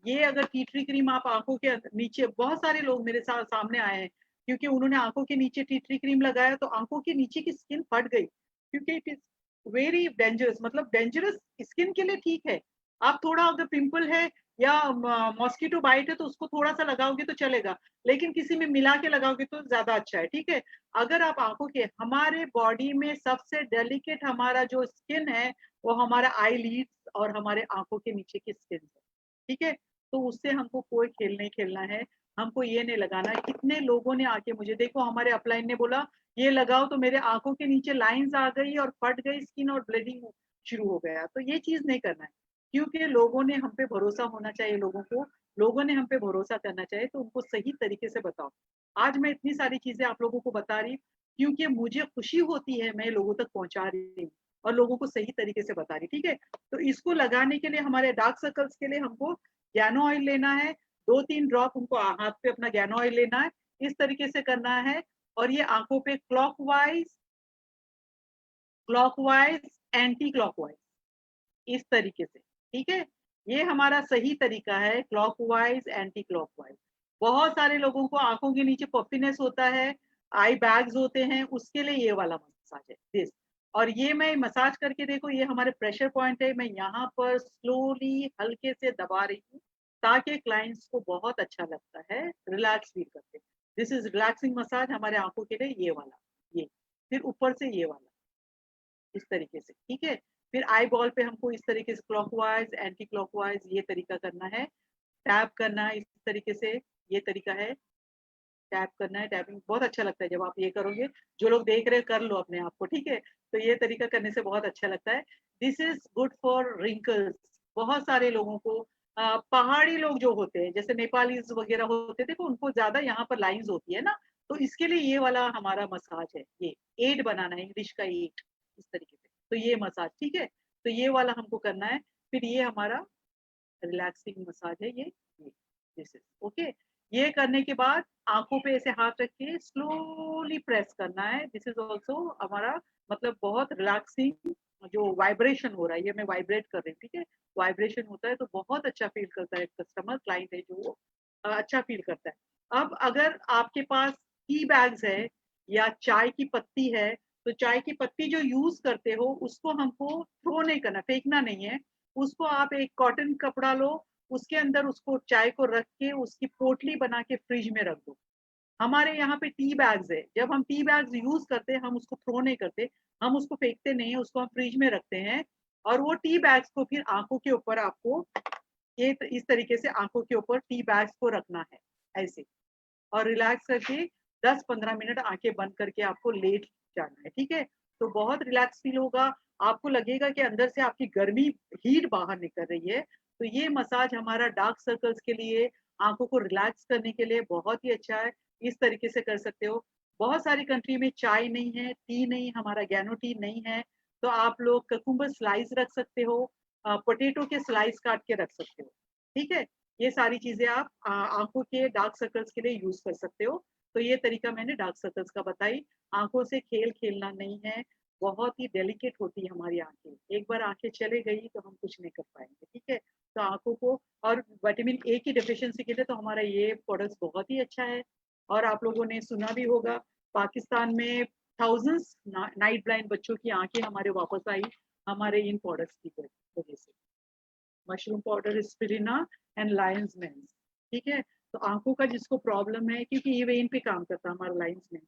ये अगर टी ट्री क्रीम आप आँखों के नीचे, बहुत सारे लोग मेरे सामने आए हैं, क्योंकि उन्होंने आँखों के नीचे टी ट्री क्रीम लगाया तो आँखों के नीचे की स्किन फट गई, क्योंकि इट इज़ वेरी डेंजरस। मतलब डेंजरस स्किन के लिए ठीक है। आप थोड़ा अगर पिंपल है या मॉस्किटो बाइट है तो उसको थोड़ा-सा लगाओगे तो चलेगा, लेकिन किसी में मिला के लगाओगे तो ज़्यादा अच्छा है, ठीक है? अगर आप आँखों के, हमारे बॉडी में सबसे डेलिकेट हमारा जो स्किन है, वो हमारा आईलिड्स और हमारे आँखों के नीचे की स्किन है, ठीक है? तो उससे हमको कोई खेल नहीं खेलना है, हमको ये नहीं लगाना है। कितने लोगों ने आके मुझे, देखो हमारे अपलाइन ने बोला ये लगाओ तो मेरे आँखों के नीचे लाइन्स आ गई और फट गई स्किन और ब्लीडिंग शुरू हो गया। तो ये चीज़ नहीं करना है, क्योंकि लोगों ने हम पे भरोसा होना चाहिए लोगों को, लोगों ने हम पे भरोसा करना चाहिए, तो उनको सही तरीके से बताओ। आज मैं इतनी सारी चीज़ें आप लोगों को बता रही हूँ, क्योंकि मुझे खुशी होती है मैं लोगों तक पहुँचा रही हूँ और लोगों को सही तरीके से बता रही, ठीक है? तो इसको लगाने के लिए हमारे डार्क सर्कल्स के लिए हमको गैनो ऑयल लेना है, 2-3 ड्रॉप हमको हाथ पे अपना गैनो ऑयल लेना है, इस तरीके से करना है और ये आँखों पे क्लॉकवाइज़, एंटी क्लॉकवाइज़ इस तरीके से, ठीक है? ये हमारा सही तरीका है, क्लॉकवाइज़, एंटी क्लॉकवाइज़। बहुत सारे लोगों को आँखों के नीचे पफीनेस होता है, आई बैग्स होते हैं, उसके लिए ये वाला मसाज है, दिस। और ये मैं मसाज करके देखो, ये हमारे प्रेशर पॉइंट है, मैं यहाँ पर स्लोली हल्के से दबा रही हूँ, ताकि क्लाइंट्स को बहुत अच्छा लगता है, रिलैक्स फील करते हैं। दिस इज़ रिलैक्सिंग मसाज हमारे आँखों के लिए, ये वाला, ये। फिर ऊपर से ये वाला। इस तरीके से, ठीक है? फिर आई बॉल पे हमको इस तरीके से क्लॉकवाइज़, एंटी क्लॉकवाइज़ ये तरीका करना है। टैप करना है इस तरीके से, ये तरीका है। टैप करना है, टैपिंग बहुत अच्छा लगता है जब आप ये करोगे। जो लोग देख रहे हैं कर लो अपने आप को, ठीक है? तो ये तरीका करने से बहुत अच्छा लगता है। This is good for wrinkles. बहुत सारे लोगों को पहाड़ी लोग जो होते हैं, जैसे नेपालीज़ वगैरह होते थे, तो उनको ज़्यादा यहाँ पर लाइन्स होती है ना, तो इसके लिए ये वाला हमारा मसाज है, ये। 8 बनाना है, इंग्लिश का 8 इस तरीके से। तो ये मसाज, ठीक है? तो ये वाला हमको करना है। फिर ये हमारा रिलैक्सिंग मसाज है, ये दिस इज ओके। ये करने के बाद आंखों पे ऐसे हाथ रख के स्लोली प्रेस करना है। दिस इज ऑल्सो हमारा, मतलब बहुत रिलैक्सिंग। जो वाइब्रेशन हो रहा है, ये मैं वाइब्रेट कर रही हूँ, ठीक है? वाइब्रेशन होता है तो बहुत अच्छा फील करता है, कस्टमर क्लाइंट है जो अच्छा फील करता है। अब अगर आपके पास टी बैग्स है या चाय की पत्ती है, तो चाय की पत्ती जो यूज करते हो उसको हमको थ्रो नहीं करना, फेंकना नहीं है। उसको आप एक कॉटन कपड़ा लो, उसके अंदर उसको चाय को रख के उसकी पोटली बना के फ्रिज में रख दो। हमारे यहाँ पे टी बैग्स है, जब हम टी बैग्स यूज करते हैं हम उसको थ्रो नहीं करते, हम उसको फेंकते नहीं है, उसको हम फ्रिज में रखते हैं। और वो टी बैग्स को फिर आंखों के ऊपर आपको ये इस तरीके से आंखों के ऊपर टी बैग्स को रखना है, ऐसे। और रिलैक्स करके 10-15 मिनट आंखें बंद करके आपको लेट जाना है, ठीक है? तो बहुत रिलैक्स फील होगा, आपको लगेगा कि अंदर से आपकी गर्मी, हीट बाहर निकल रही है। तो ये मसाज हमारा डार्क सर्कल्स के लिए, आंखों को रिलैक्स करने के लिए बहुत ही अच्छा है। इस तरीके से कर सकते हो। बहुत सारी कंट्री में चाय नहीं है, टी नहीं, हमारा गैनो टी नहीं है, तो आप लोग ककुम्बर स्लाइस रख सकते हो, पोटैटो के स्लाइस काट के रख सकते हो, ठीक है? ये सारी चीज़ें आप आँखों के डार्क सर्कल्स के लिए यूज़ कर सकते हो। तो ये तरीका मैंने डार्क सर्कल्स का बताई। आँखों से खेल खेलना नहीं है, बहुत ही डेलिकेट होती है हमारी आँखें। एक बार आँखें चली गई तो हम कुछ नहीं कर पाएँगे, ठीक है? तो आँखों को, और विटामिन ए की डेफिशिएंसी के लिए तो हमारा ये प्रोडक्ट्स बहुत ही अच्छा है। और आप लोगों ने सुना भी होगा, पाकिस्तान में थाउज़ेंड्स नाइट ब्लाइंड बच्चों की आँखें हमारे वापस आई, हमारे इन प्रोडक्ट्स की वजह से। Mushroom powder, spirulina and lions manes, ठीक है? तो आंखों का जिसको प्रॉब्लम है, क्योंकि ये वेन पे काम करता है हमारा लायंस में,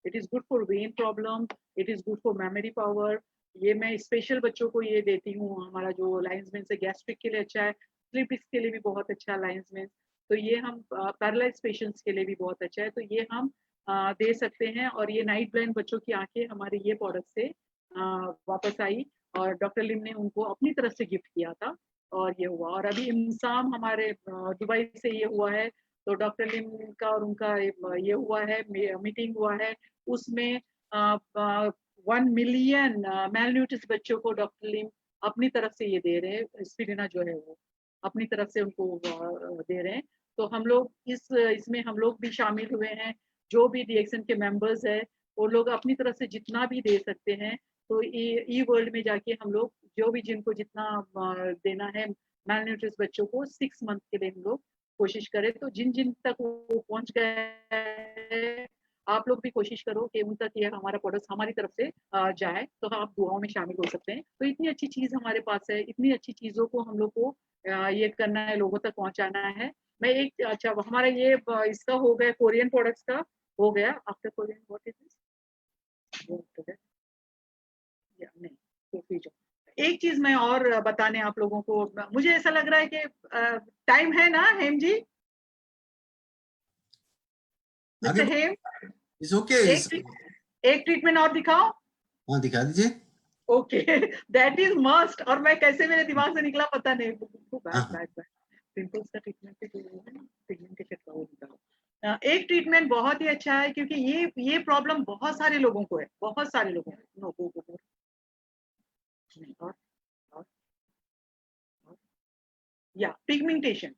it is good for when problem, it is good for memory power. ये मैं स्पेशल बच्चों को ये देती हूँ। हमारा जो लायंस मेंस है गैस्ट्रिक के लिए अच्छा है, स्लीप डिस्क के लिए भी बहुत अच्छा है लायंस मेंस। तो ये हम पैरालाइज पेशेंट्स के लिए भी बहुत अच्छा है, तो ये हम दे सकते हैं। और ये नाइट ब्लाइंड बच्चों की आंखें हमारे ये प्रोडक्ट से वापस आई और डॉक्टर लिम ने उनको अपनी तरफ से गिफ्ट किया था और ये हुआ। और अभी इमसाम हमारे दुबई से ये हुआ है, तो डॉक्टर लिम का और उनका ये हुआ है, मीटिंग हुआ है, उसमें 1 मिलियन मेलन्यूट्रिश बच्चों को डॉक्टर लिम अपनी तरफ से ये दे रहे हैं, स्पिरिना जो है वो अपनी तरफ से उनको दे रहे हैं। तो हम लोग इसमें हम लोग भी शामिल हुए हैं, जो भी रिएक्शन के मेंबर्स है वो लोग अपनी तरफ से जितना भी दे सकते हैं। तो ई वर्ल्ड में जाके हम लोग जो भी जिनको जितना देना है मेलन्यूट्रिश बच्चों को 6 मंथ के लिए हम लोग कोशिश करें। तो जिन जिन तक वो पहुंच गए, आप लोग भी कोशिश करो कि उन तक ये हमारा प्रोडक्ट हमारी तरफ से जाए, तो आप दुआओं में शामिल हो सकते हैं। तो इतनी अच्छी चीज हमारे पास है, इतनी अच्छी चीजों को हम लोग को ये करना है, लोगों तक पहुंचाना है। मैं एक अच्छा हमारा ये इसका हो गया, कोरियन प्रोडक्ट्स का हो गया। After Korean what is this? नहीं, तो एक चीज मैं और बताने आप लोगों को, मुझे ऐसा लग रहा है कि टाइम है ना हेम जी, मिस्टर हेम, इट्स ओके। एक ट्रीटमेंट और दिखाओ। हाँ दिखा दीजिए। Okay, that is must. और मैं कैसे मेरे दिमाग से निकला पता नहीं। पिंपल्स का ट्रीटमेंट पिगमेंटेशन का वो दिखाओ। एक ट्रीटमेंट बहुत ही अच्छा है, क्योंकि ये प्रॉब्लम बहुत सारे लोगों को है, बहुत सारे लोगों को। नो गो गो नहीं, और या पिगमेंटेशन,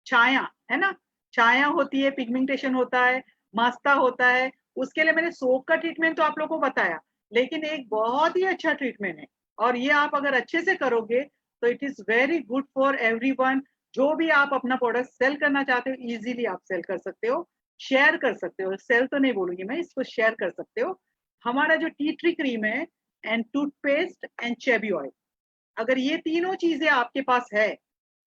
छाया है ना, छाया होती है, पिगमेंटेशन होता है, मास्ता होता है। उसके लिए मैंने सोप का ट्रीटमेंट तो आप लोगों को बताया, लेकिन एक बहुत ही अच्छा ट्रीटमेंट है और ये आप अगर अच्छे से करोगे तो it is very good for everyone. जो भी आप अपना प्रोडक्ट सेल करना चाहते हो, इजीली आप सेल कर सकते हो, शेयर कर सकते हो। सेल तो नहीं बोलूंगी मैं, इसको शेयर कर सकते हो। हमारा जो टी ट्री क्रीम है एंड टूथपेस्ट एंड चेबी ऑयल, अगर ये तीनों चीजें आपके पास है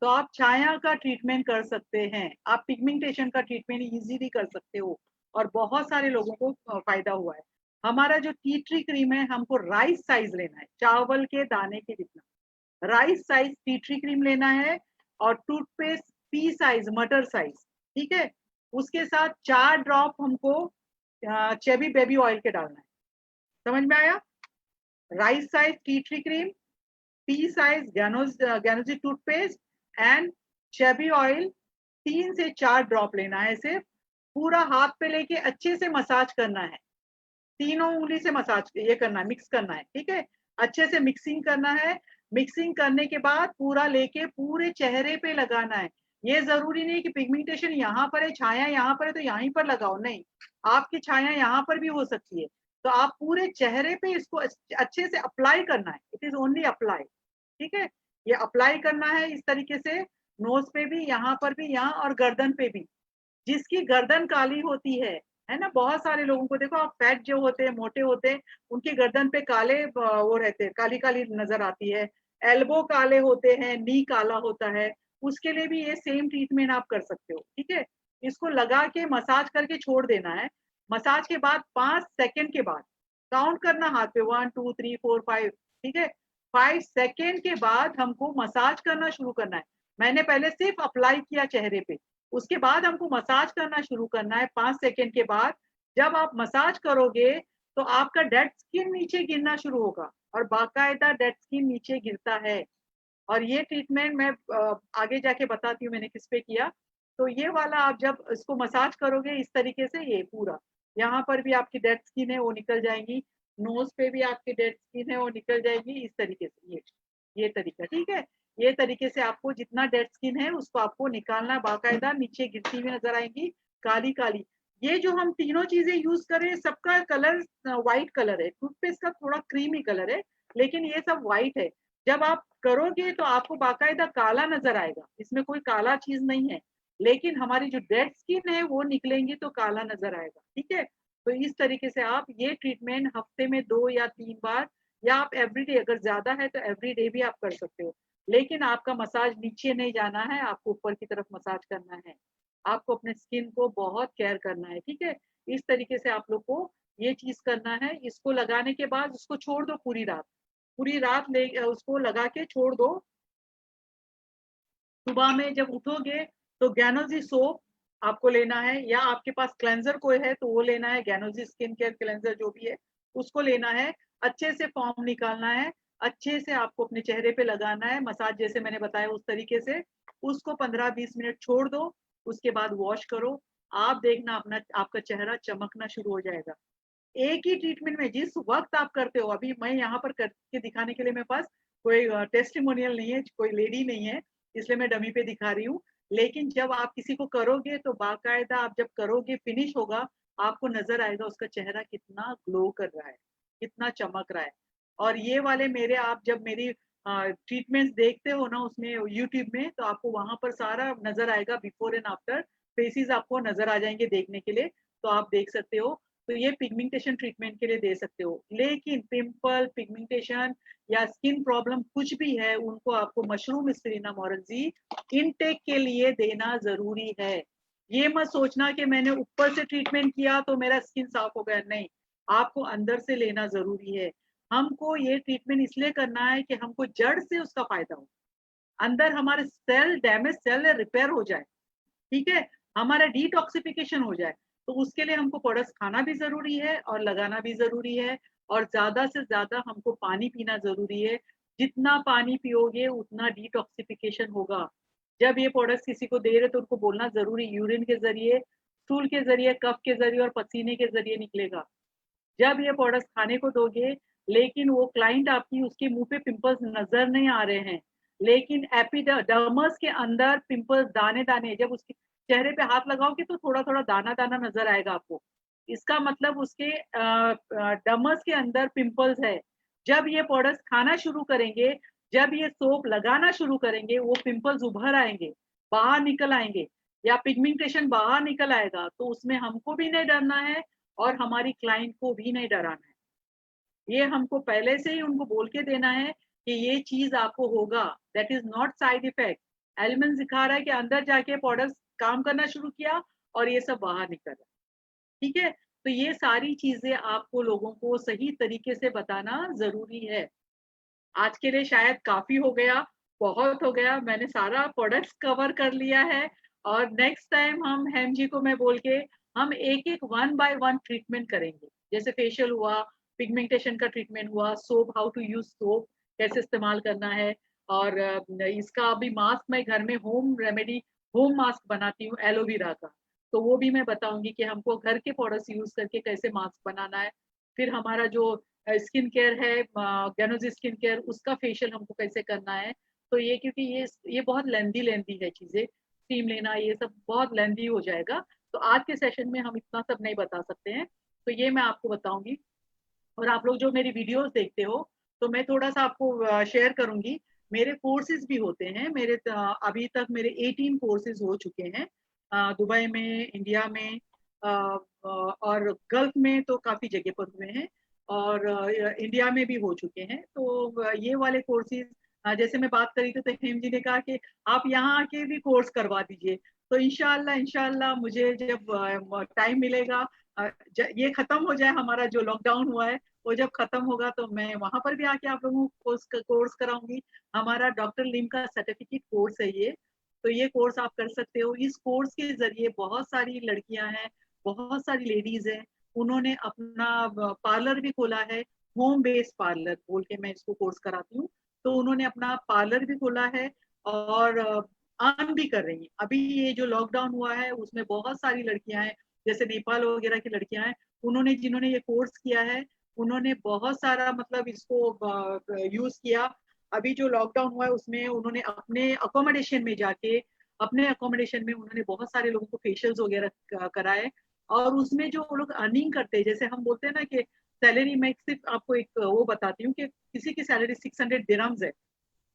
तो आप छाया का ट्रीटमेंट कर सकते हैं, आप पिगमेंटेशन का ट्रीटमेंट इजीली कर सकते हो और बहुत सारे लोगों को फायदा हुआ है। हमारा जो टी ट्री क्रीम है, हमको राइस साइज लेना है, चावल के दाने के जितना rice size tea tree cream लेना है, और टूथपेस्ट पी साइज, मटर साइज, ठीक है। उसके साथ 4 ड्रॉप हमको चेबी बेबी ऑयल के डालना है। समझ में आया? Rice size tea tree cream, pea size Ganozhi toothpaste and चेबी ऑयल, 3 से 4 ड्रॉप लेना है। सिर्फ पूरा हाथ पे लेके अच्छे से मसाज करना है, तीनों उंगली से मसाज ये करना है, मिक्स करना है, ठीक है। अच्छे से मिक्सिंग करना है। मिक्सिंग करने के बाद पूरा लेके पूरे चेहरे पे लगाना है। ये जरूरी नहीं कि पिगमेंटेशन यहाँ पर है, छाया यहाँ पर है तो यहीं पर लगाओ, नहीं, आपकी छाया यहाँ पर भी हो सकती है। तो आप पूरे चेहरे पे इसको अच्छे से अप्लाई करना है, इट इज ओनली अप्लाई, ठीक है। ये अप्लाई करना है इस तरीके से, नोज पे भी, यहाँ पर भी, यहाँ और गर्दन पे भी। जिसकी गर्दन काली होती है ना, बहुत सारे लोगों को देखो आप, फैट जो होते हैं, मोटे होते हैं, उनकी गर्दन पे काले वो रहते हैं, काली काली नजर आती है। एल्बो काले होते हैं, नी काला होता है, उसके लिए भी ये सेम ट्रीटमेंट आप कर सकते हो, ठीक है। इसको लगा के मसाज करके छोड़ देना है। मसाज के बाद 5 सेकंड के बाद काउंट करना हाथ पे, 1 2 3 4 5, ठीक है। 5 सेकंड के बाद हमको मसाज करना शुरू करना है। मैंने पहले सिर्फ अप्लाई किया चेहरे पे, उसके बाद हमको मसाज करना शुरू करना है 5 सेकंड के बाद। जब आप मसाज करोगे तो आपका डेड स्किन नीचे गिरना शुरू होगा, और बाकायदा डेड स्किन नीचे गिरता है। और ये ट्रीटमेंट मैं आगे जाके बताती हूँ मैंने किस पे किया। तो ये वाला आप जब इसको मसाज करोगे इस तरीके से, ये पूरा यहाँ पर भी आपकी डेड स्किन है वो निकल जाएंगी, नोज पे भी आपकी डेड स्किन है वो निकल जाएगी, इस तरीके से ये तरीका, ठीक है। ये तरीके से आपको जितना डेड स्किन है उसको आपको निकालना, बाकायदा नीचे गिरती हुई नजर आएंगी, काली काली। ये जो हम तीनों चीजें यूज करें, सबका कलर व्हाइट कलर है, टूथपेस्ट का थोड़ा क्रीमी कलर है, लेकिन ये सब व्हाइट है। जब आप करोगे तो आपको बाकायदा काला नजर आएगा, इसमें कोई काला चीज नहीं है, लेकिन हमारी जो डेड स्किन है वो निकलेंगी तो काला नजर आएगा, ठीक है। तो इस तरीके से आप ये ट्रीटमेंट हफ्ते में 2 या 3 बार, या आप एवरीडे, अगर ज्यादा है तो एवरीडे भी आप कर सकते हो। लेकिन आपका मसाज नीचे नहीं जाना है, आपको ऊपर की तरफ मसाज करना है। आपको अपने स्किन को बहुत केयर करना है, ठीक है। इस तरीके से आप लोग को ये चीज करना है। इसको लगाने के बाद उसको छोड़ दो पूरी रात ले उसको लगा के छोड़ दो। सुबह में जब उठोगे तो गैनोजी सोप आपको लेना है, या आपके पास क्लेंजर कोई है तो वो लेना है, गैनोजी स्किन केयर क्लेंजर जो भी है उसको लेना है। अच्छे से फॉर्म निकालना है, अच्छे से आपको अपने चेहरे पे लगाना है, मसाज जैसे मैंने बताया उस तरीके से। उसको 15-20 मिनट छोड़ दो, उसके बाद वॉश करो। आप देखना अपना आपका चेहरा चमकना शुरू हो जाएगा। एक ही ट्रीटमेंट में जिस वक्त आप करते हो, अभी मैं यहाँ पर करके दिखाने के लिए मेरे पास कोई टेस्टिमोनियल नहीं है, कोई लेडी नहीं है, इसलिए मैं डमी पे दिखा रही हूँ। लेकिन जब आप किसी को करोगे तो बाकायदा आप जब करोगे फिनिश होगा, आपको नजर आएगा उसका चेहरा कितना ग्लो कर रहा है, कितना चमक रहा है। और ये वाले मेरे आप जब मेरी ट्रीटमेंट्स देखते हो ना उसमें यूट्यूब में, तो आपको वहां पर सारा नजर आएगा, बिफोर एंड आफ्टर फेसेस आपको नजर आ जाएंगे देखने के लिए, तो आप देख सकते हो। तो ये पिगमेंटेशन ट्रीटमेंट के लिए दे सकते हो। लेकिन पिंपल, पिगमेंटेशन या स्किन प्रॉब्लम कुछ भी है, उनको आपको मशरूम स्पिरिना मोरेंजी इनटेक के लिए देना जरूरी है। ये मत सोचना कि मैंने ऊपर से ट्रीटमेंट किया तो मेरा स्किन साफ हो गया, नहीं, आपको अंदर से लेना जरूरी है। हमको ये ट्रीटमेंट इसलिए करना है कि हमको जड़ से उसका फायदा हो, अंदर हमारे सेल डैमेज सेल रिपेयर हो जाए, ठीक है, हमारा डिटॉक्सिफिकेशन हो जाए। तो उसके लिए हमको प्रोडक्ट्स खाना भी जरूरी है और लगाना भी जरूरी है। और ज्यादा से ज्यादा हमको पानी पीना जरूरी है। जितना पानी पियोगे उतना डिटॉक्सिफिकेशन होगा। जब ये प्रोडक्ट्स किसी को दे रहे तो उनको बोलना जरूरी, यूरिन के जरिए, स्टूल के जरिए, कफ के जरिए और पसीने के जरिए निकलेगा। जब ये प्रोडक्ट्स खाने को दोगे, लेकिन वो क्लाइंट आपकी उसके मुंह पे पिंपल्स नजर नहीं आ रहे हैं, लेकिन एपिडर्मस के अंदर पिंपल्स दाने दाने, जब उसके चेहरे पे हाथ लगाओगे तो थोड़ा थोड़ा दाना दाना नजर आएगा आपको, इसका मतलब उसके डर्मस के अंदर पिंपल्स है। जब ये प्रोडक्ट्स खाना शुरू करेंगे, जब ये सोप लगाना शुरू करेंगे, वो पिंपल्स उभर आएंगे, बाहर निकल आएंगे, या पिगमेंटेशन बाहर निकल आएगा। तो उसमें हमको भी नहीं डरना है और हमारी क्लाइंट को भी नहीं डराना है। ये हमको पहले से ही उनको बोल के देना है कि ये चीज आपको होगा, that is not side effect. Element सिखा रहा है कि अंदर जाके प्रोडक्ट काम करना शुरू किया और ये सब बाहर निकल रहा है, ठीक है। तो ये सारी चीजें आपको लोगों को सही तरीके से बताना जरूरी है। आज के लिए शायद काफी हो गया, बहुत हो गया, मैंने सारा प्रोडक्ट्स कवर कर लिया है। और नेक्स्ट टाइम हम हेम जी को मैं बोल के हम एक एक 1 बाय 1 ट्रीटमेंट करेंगे। जैसे फेशियल हुआ, पिगमेंटेशन का ट्रीटमेंट हुआ, soap, how to use soap, कैसे इस्तेमाल करना है। और इसका अभी मास्क मैं घर में होम रेमेडी, होम मास्क बनाती हूँ एलोवेरा का, तो वो भी मैं बताऊंगी कि हमको घर के प्रोडक्ट्स यूज करके कैसे मास्क बनाना है। फिर हमारा जो स्किन केयर है, गैनोजी स्किन केयर, उसका फेशियल हमको कैसे करना है। तो ये क्योंकि ये बहुत लेंदी लेंदी है चीजें, स्टीम लेना ये सब बहुत लेंदी हो जाएगा, तो आज के सेशन में हम इतना सब नहीं बता सकते हैं। तो ये मैं आपको बताऊंगी। और आप लोग जो मेरी वीडियोस देखते हो, तो मैं थोड़ा सा आपको शेयर करूंगी। मेरे कोर्सेज भी होते हैं, मेरे अभी तक मेरे 18 कोर्सेज हो चुके हैं, दुबई में, इंडिया में, और गल्फ में तो काफी जगह पर हुए हैं, और इंडिया में भी हो चुके हैं। तो ये वाले कोर्सेज, जैसे मैं बात करी तो हेम जी ने कहा कि आप यहाँ आके भी कोर्स करवा दीजिए। तो इंशाल्लाह इंशाल्लाह मुझे जब टाइम मिलेगा, ये खत्म हो जाए, हमारा जो लॉकडाउन हुआ है वो जब खत्म होगा, तो मैं वहां पर भी आके आप लोगों को कोर्स कराऊंगी। हमारा डॉक्टर लिम का सर्टिफिकेट कोर्स है ये, तो ये कोर्स आप कर सकते हो। इस कोर्स के जरिए बहुत सारी लड़कियां हैं, बहुत सारी लेडीज हैं, उन्होंने अपना पार्लर भी खोला है, होम बेस्ड पार्लर बोल के मैं इसको कोर्स कराती हूँ। तो उन्होंने अपना पार्लर भी खोला है और अर्न भी कर रही हैं। अभी ये जो लॉकडाउन हुआ है उसमें बहुत सारी लड़कियां हैं, जैसे नेपाल वगैरह की लड़कियां हैं, उन्होंने जिन्होंने ये कोर्स किया है, उन्होंने बहुत सारा मतलब इसको यूज किया। अभी जो लॉकडाउन हुआ है उसमें उन्होंने अपने अकोमोडेशन में जाके, अपने अकोमोडेशन में उन्होंने बहुत सारे लोगों को फेशियल्स वगैरह कराए। और उसमें जो लोग अर्निंग करते हैं, जैसे हम बोलते हैं ना कि सैलरी, मैं सिर्फ आपको एक वो बताती हूँ कि किसी की सैलरी 600 दिरहम्स है,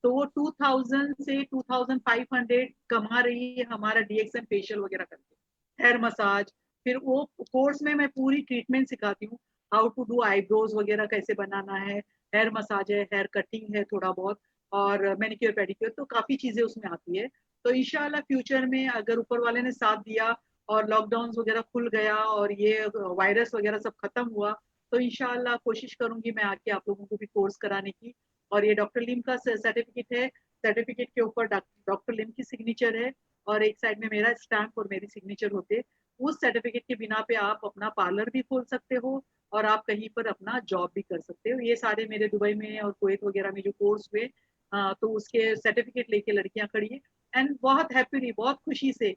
तो वो 2000 से 2500 कमा रही है हमारा डीएक्सएम फेशियल वगैरह करके, हेयर मसाज। फिर वो कोर्स में मैं पूरी ट्रीटमेंट सिखाती हूँ, हाउ टू डू आईब्रोज वगैरह कैसे बनाना है, हेयर मसाज है, हेयर कटिंग है थोड़ा बहुत, और मैनिक्योर पेडिक्योर, तो काफी चीजें उसमें आती है। तो इंशाल्लाह फ्यूचर में अगर ऊपर वाले ने साथ दिया और लॉकडाउन वगैरह खुल गया और ये वायरस वगैरह सब खत्म हुआ, तो इंशाल्लाह कोशिश करूंगी मैं आके आप लोगों को भी कोर्स कराने की। और ये डॉक्टर लिम का सर्टिफिकेट है, सर्टिफिकेट के ऊपर डॉक्टर लिम की सिग्नेचर है और एक साइड में मेरा स्टैम्प और मेरी सिग्नेचर होते। उस सर्टिफिकेट के बिना पे आप अपना पार्लर भी खोल सकते हो और आप कहीं पर अपना जॉब भी कर सकते हो। ये सारे मेरे दुबई में और कुवैत वगैरह में जो कोर्स हुए, तो उसके सर्टिफिकेट लेके लड़कियां खड़ी है एंड बहुत हैप्पीली, बहुत खुशी से